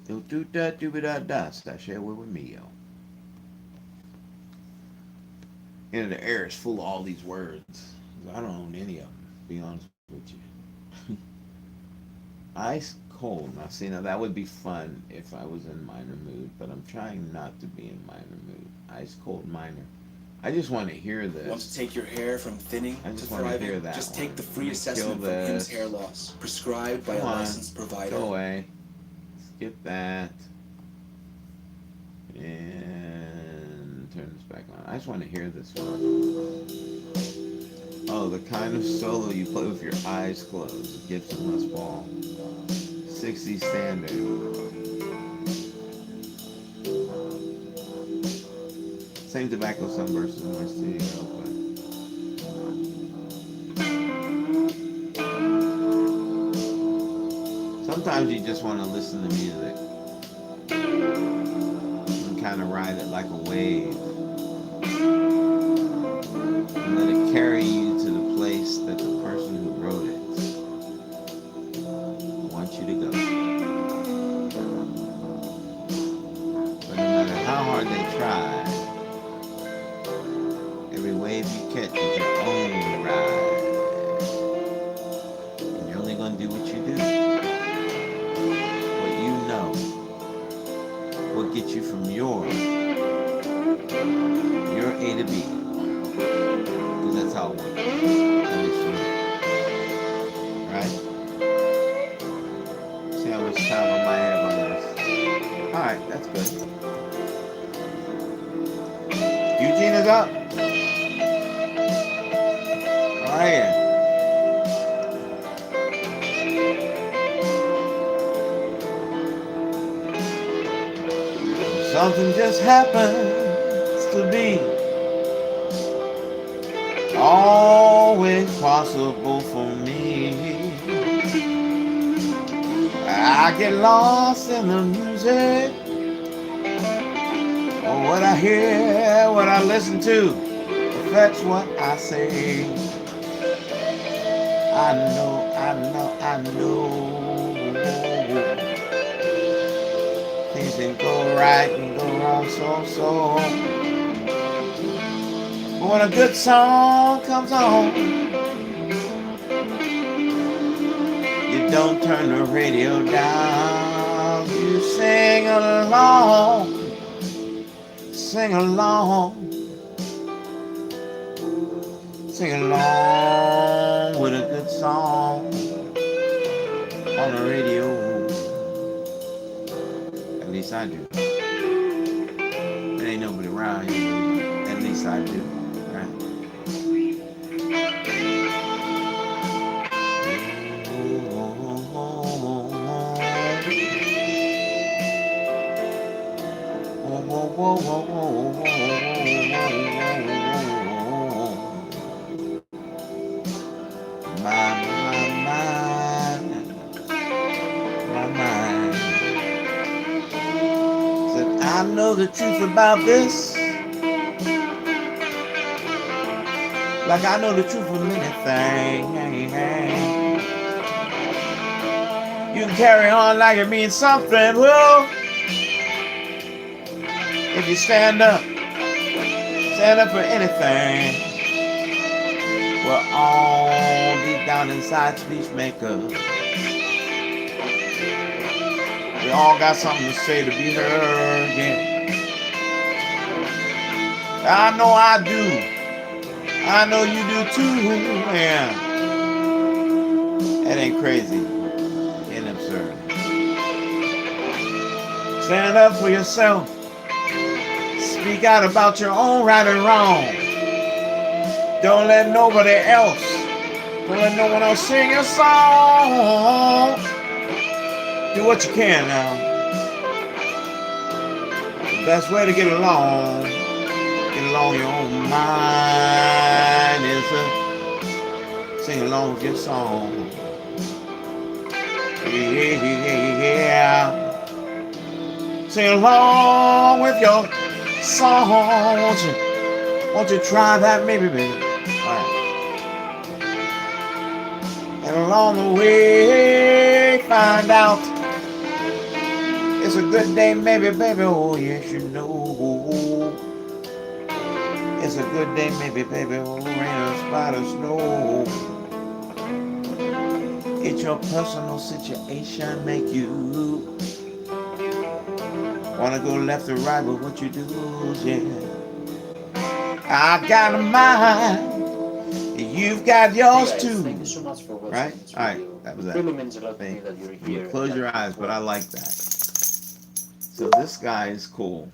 Do do da do da da. Sashay with me, yo. And the air is full of all these words. I don't own any of them. To be honest with you. Ice cold. Now, see, now that would be fun if I was in minor mood, but I'm trying not to be in minor mood. Ice cold minor. I just want to hear this. Want to take your hair from thinning I to just want to hear thriving? that. Just one. take the free Kill assessment from this. Hims Hair Loss, prescribed by Come a on. licensed provider. Go away. Skip that. And turn this back on. I just want to hear this one. Oh, the kind of solo you play with your eyes closed. Gibson Les Paul. 60 standard. Same tobacco sunburst in my studio, but sometimes you just want to listen to music and kind of ride it like a wave and let it carry you to the place that the person who wrote it wants you to go. But no matter how hard they try, every wave you catch is your own ride. And you're only going to do what you do, what you know, what gets you from your A to B. Because that's how it works. At least for me. Right? See how much time I might have on this. Alright, that's good. Eugene is up. Alright. Something just happens to be always possible for me. I get lost in the music, or what I hear, what I listen to affects what I say. I know. Things can go right and go wrong so. But when a good song comes on, you don't turn the radio down. You sing along with a good song on the radio. At least I do. There ain't nobody around here. At least I do. Right? My mind. Said I know the truth about this, like I know the truth of anything. You can carry on like it means something. Well, if you stand up for anything. We're all deep down inside speech makers. We all got something to say to be heard. Yeah. I know I do. I know you do too. Yeah. That ain't crazy. Ain't absurd. Stand up for yourself. Speak out about your own right and wrong. Don't let no one else sing your song. Do what you can now. The best way to get along your own mind is to sing along with your song. Yeah. Sing along with your song. Won't you try that, maybe, baby? All right. And along the way, find out It's a good day, maybe, baby. Oh, yes, you know. It's a good day, maybe, baby. Oh, rain or spot of snow. It's your personal situation make you wanna go left or right, but what you do is, yeah. I got a mind, you've got Hey yours guys, too. thank you so much for Right? watching this Alright, video. that was It that. really means a lot to me Thank that you're you. here Close and your that you eyes, but I support. like that. So this guy is cool.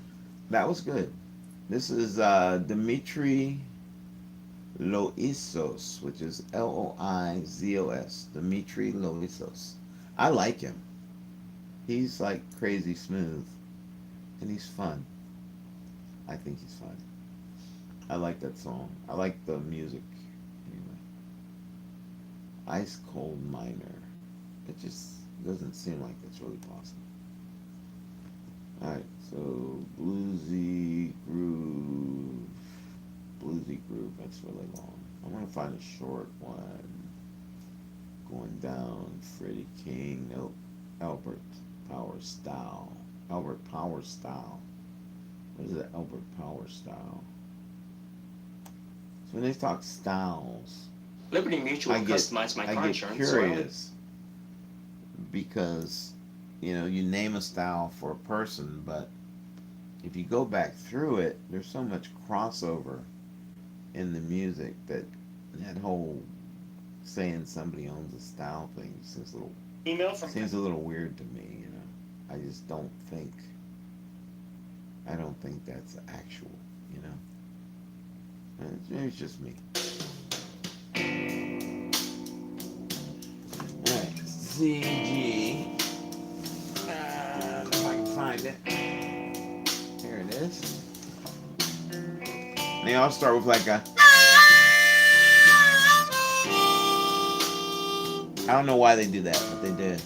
That was good. This is Dimitri Loisos, which is Loizos. Dimitri Loisos. I like him. He's like crazy smooth, and he's fun. I think he's fun. I like that song. I like the music. Anyway, Ice Cold Miner. It just doesn't seem like it's really possible. All right, so bluesy groove. That's really long. I want to find a short one. Going down, Freddie King. Nope. Albert Power Style. Albert Power Style. What is it? Albert Power Style. So when they talk styles, Liberty Mutual customized my car get insurance. So I only- curious because you name a style for a person, but if you go back through it, there's so much crossover in the music that whole saying somebody owns a style thing Email from seems a little weird to me. I just don't think. I don't think that's actual. You know, maybe it's just me. All right, CG. If I can find it. Here it is. They all start with like a. I don't know why they do that, but they did.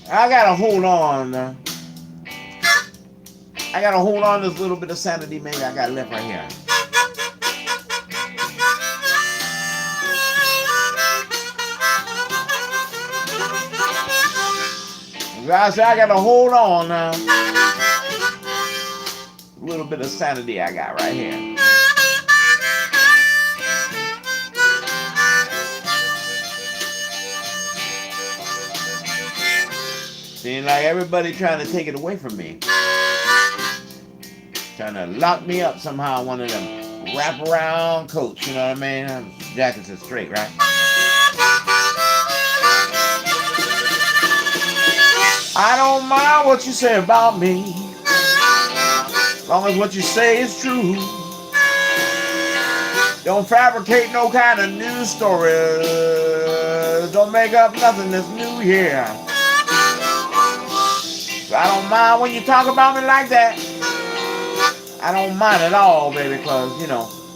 I gotta hold on. I gotta hold on to this little bit of sanity maybe I got left right here. I gotta hold on now. A little bit of sanity I got right here. Seems like everybody trying to take it away from me. Trying to lock me up somehow, one of them wraparound coats, you know what I mean? Jackets are straight, right? I don't mind what you say about me, as long as what you say is true. Don't fabricate no kind of news stories. Don't make up nothing that's new here. I don't mind when you talk about me like that. I don't mind at all, baby, because,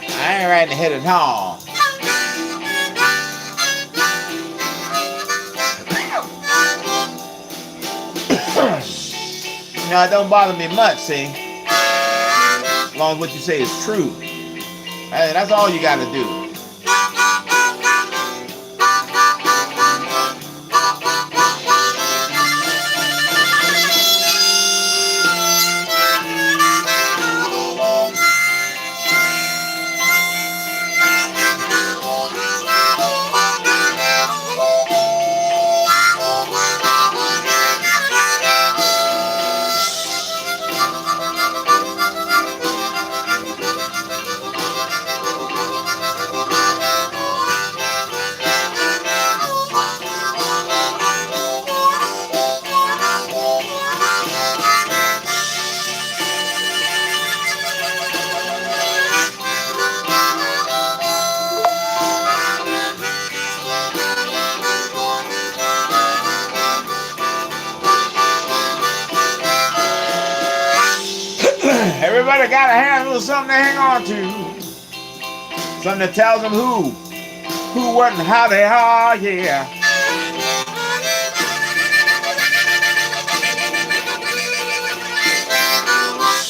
I ain't right in the head at all. It don't bother me much, see? As long as what you say is true. Hey, that's all you got to do. Everybody got a handle of something to hang on to. Something that tells them who, what, and how they are, yeah.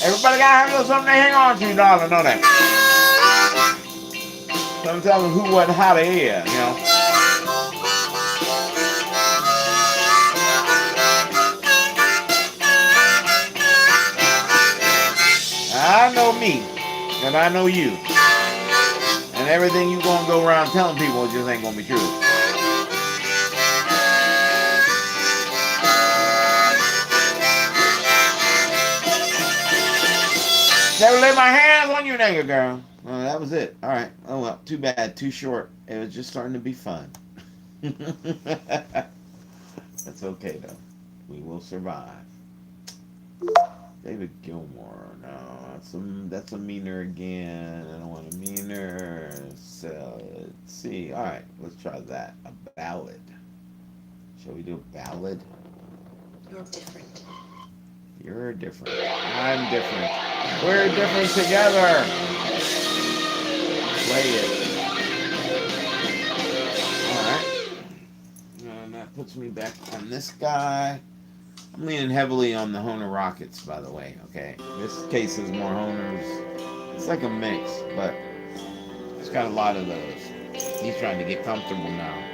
Everybody got a handle of something to hang on to, darling, know that. Something tells them who, what, and how they are, you know. I know me, and I know you. And everything you gonna go around telling people just ain't gonna be true. Never lay my hands on you, nigga, girl. Well, that was it. All right. Oh well, too bad, too short. It was just starting to be fun. That's okay though. We will survive. David Gilmour. No, that's a meaner again. I don't want a meaner. So let's see. All right, let's try that. A ballad. Shall we do a ballad? You're different. You're different. I'm different. We're different together. Play it. All right. And that puts me back on this guy. I'm leaning heavily on the Honer Rockets, by the way, okay? This case is more Honers. It's like a mix, but it's got a lot of those. He's trying to get comfortable now.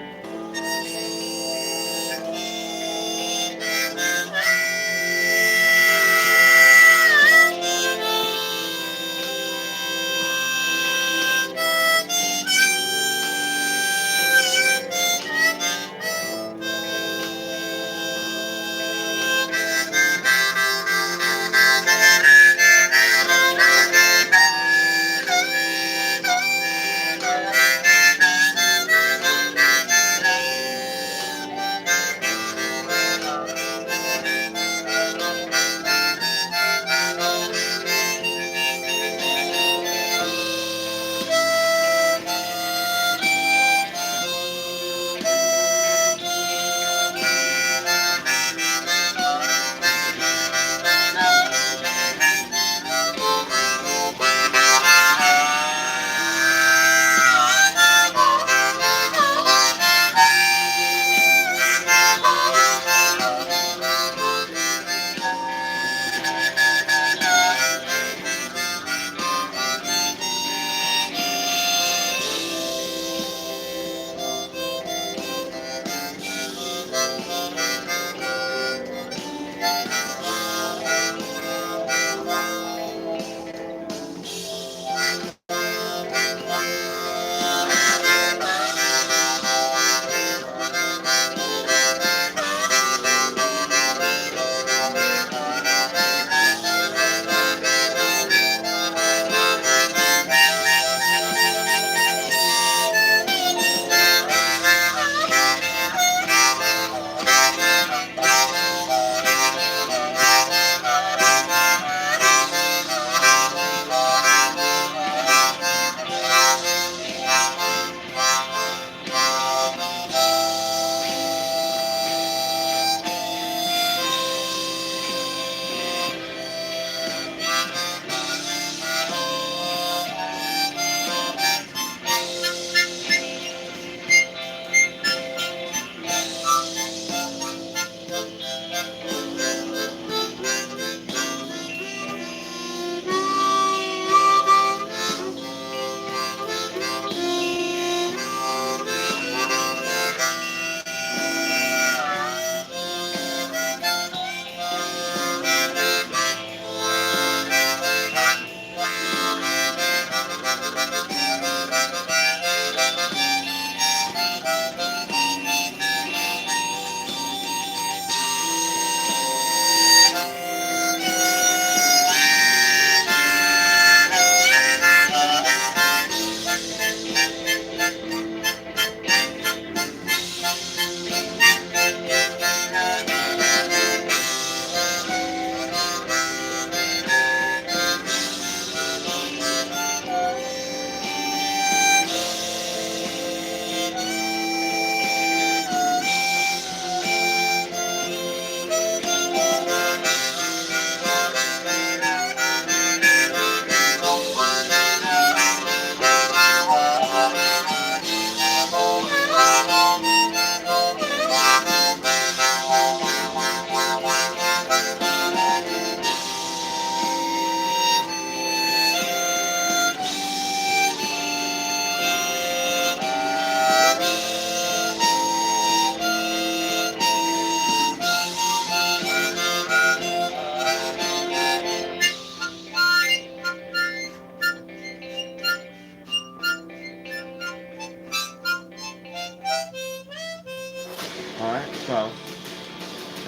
So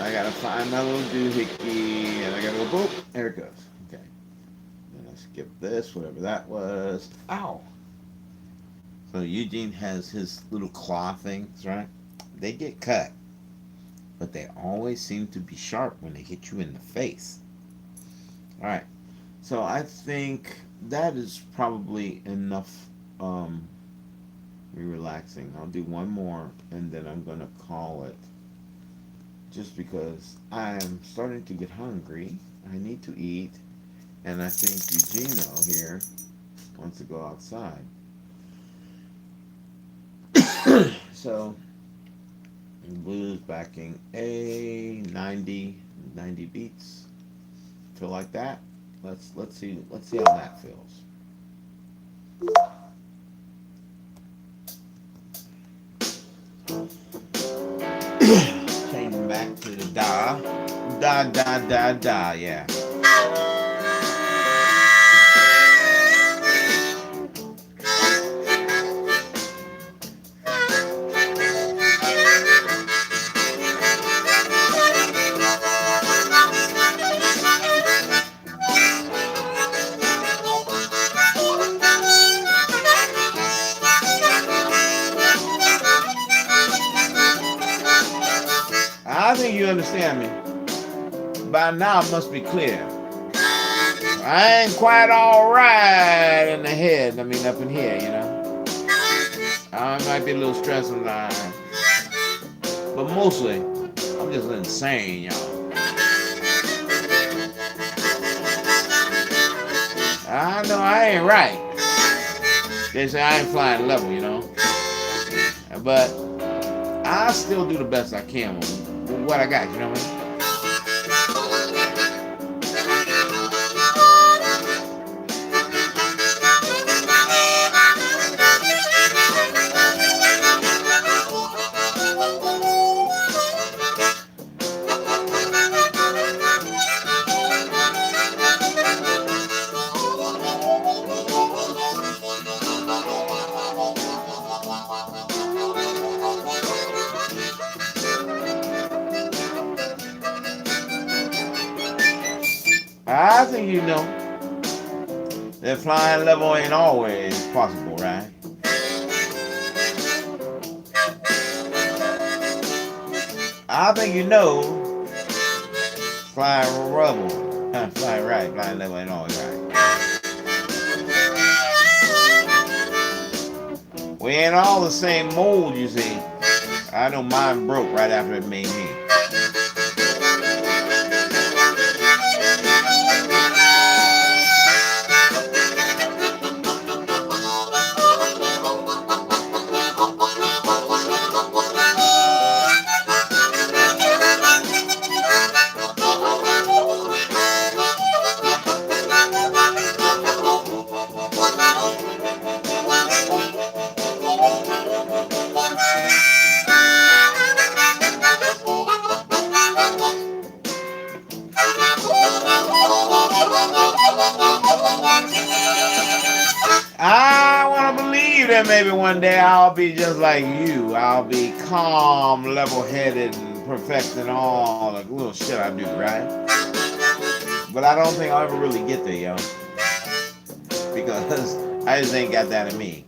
I gotta find my little doohickey, and I gotta go boop. There it goes. Okay. Then I skip this, whatever that was. Ow. So Eugene has his little claw things, right? They get cut, but they always seem to be sharp when they hit you in the face. All right. So I think that is probably enough relaxing. I'll do one more, and then I'm gonna call it. Just because I'm starting to get hungry, I need to eat, and I think Eugenio here wants to go outside. So, blues backing A 90 beats. Feel like that? Let's see how that feels. Changing back to the da, yeah. I think you understand me. By now it must be clear. I ain't quite all right in the head. I mean, up in here, you know. I might be a little stressed sometimes, but mostly I'm just insane, y'all. I know I ain't right. They say I ain't flying level, you know. But I still do the best I can with what I got, you know what I mean? I think you know that flying level ain't always possible, right? I think you know flying rubble, flying right, flying level ain't always right. We ain't all the same mold, you see. I know mine broke right after it made me. I want to believe that maybe one day I'll be just like you. I'll be calm, level-headed, and perfecting all the little shit I do, right? But I don't think I'll ever really get there, yo. Because I just ain't got that in me.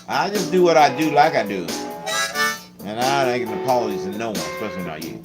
I just do what I do like I do. And I ain't making apologies to no one, especially not you.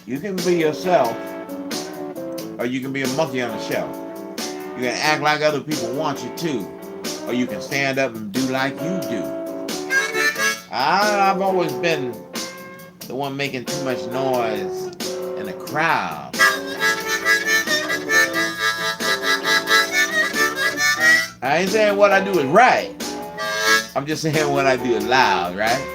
You can be yourself, or you can be a monkey on the shelf. You can act like other people want you to, or you can stand up and do like you do. I've always been the one making too much noise in the crowd. I ain't saying what I do is right. I'm just saying what I do is loud, right?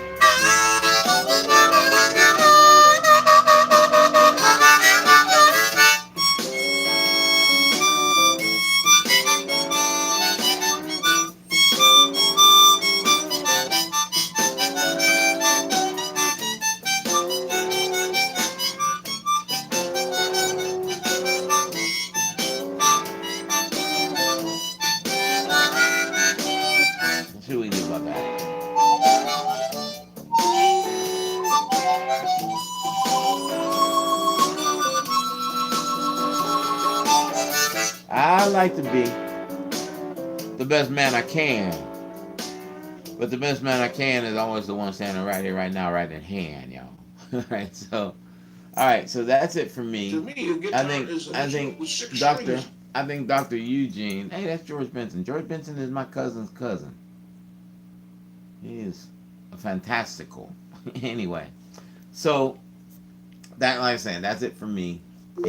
Let's see what we do about that. I like to be the best man I can. But the best man I can is always the one standing right here, right now, right in hand, y'all. Alright, so alright, so that's it for me. To me, a guitar is an instrument with six strings. I think Dr. Eugene, hey, that's George Benson. George Benson is my cousin's cousin. He is a fantastical. Anyway, so that, like I was saying, that's it for me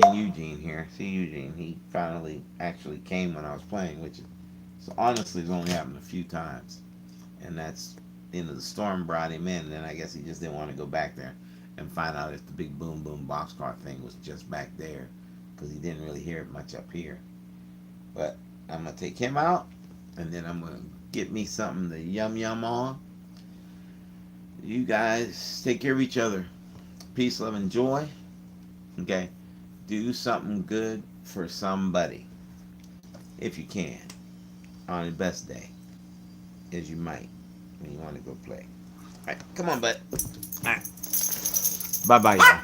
and Eugene here. See Eugene, he finally actually came when I was playing, which is, so honestly, it's only happened a few times, and that's the storm brought him in, and then I guess he just didn't want to go back there and find out if the big boom boom boxcar thing was just back there, because he didn't really hear it much up here. But I'm gonna take him out, and then I'm gonna get me something to yum on. You guys take care of each other. Peace, love, and joy. Okay, do something good for somebody if you can on the best day, as you might when you want to go play. All right, come on, bud. All right, bye, y'all.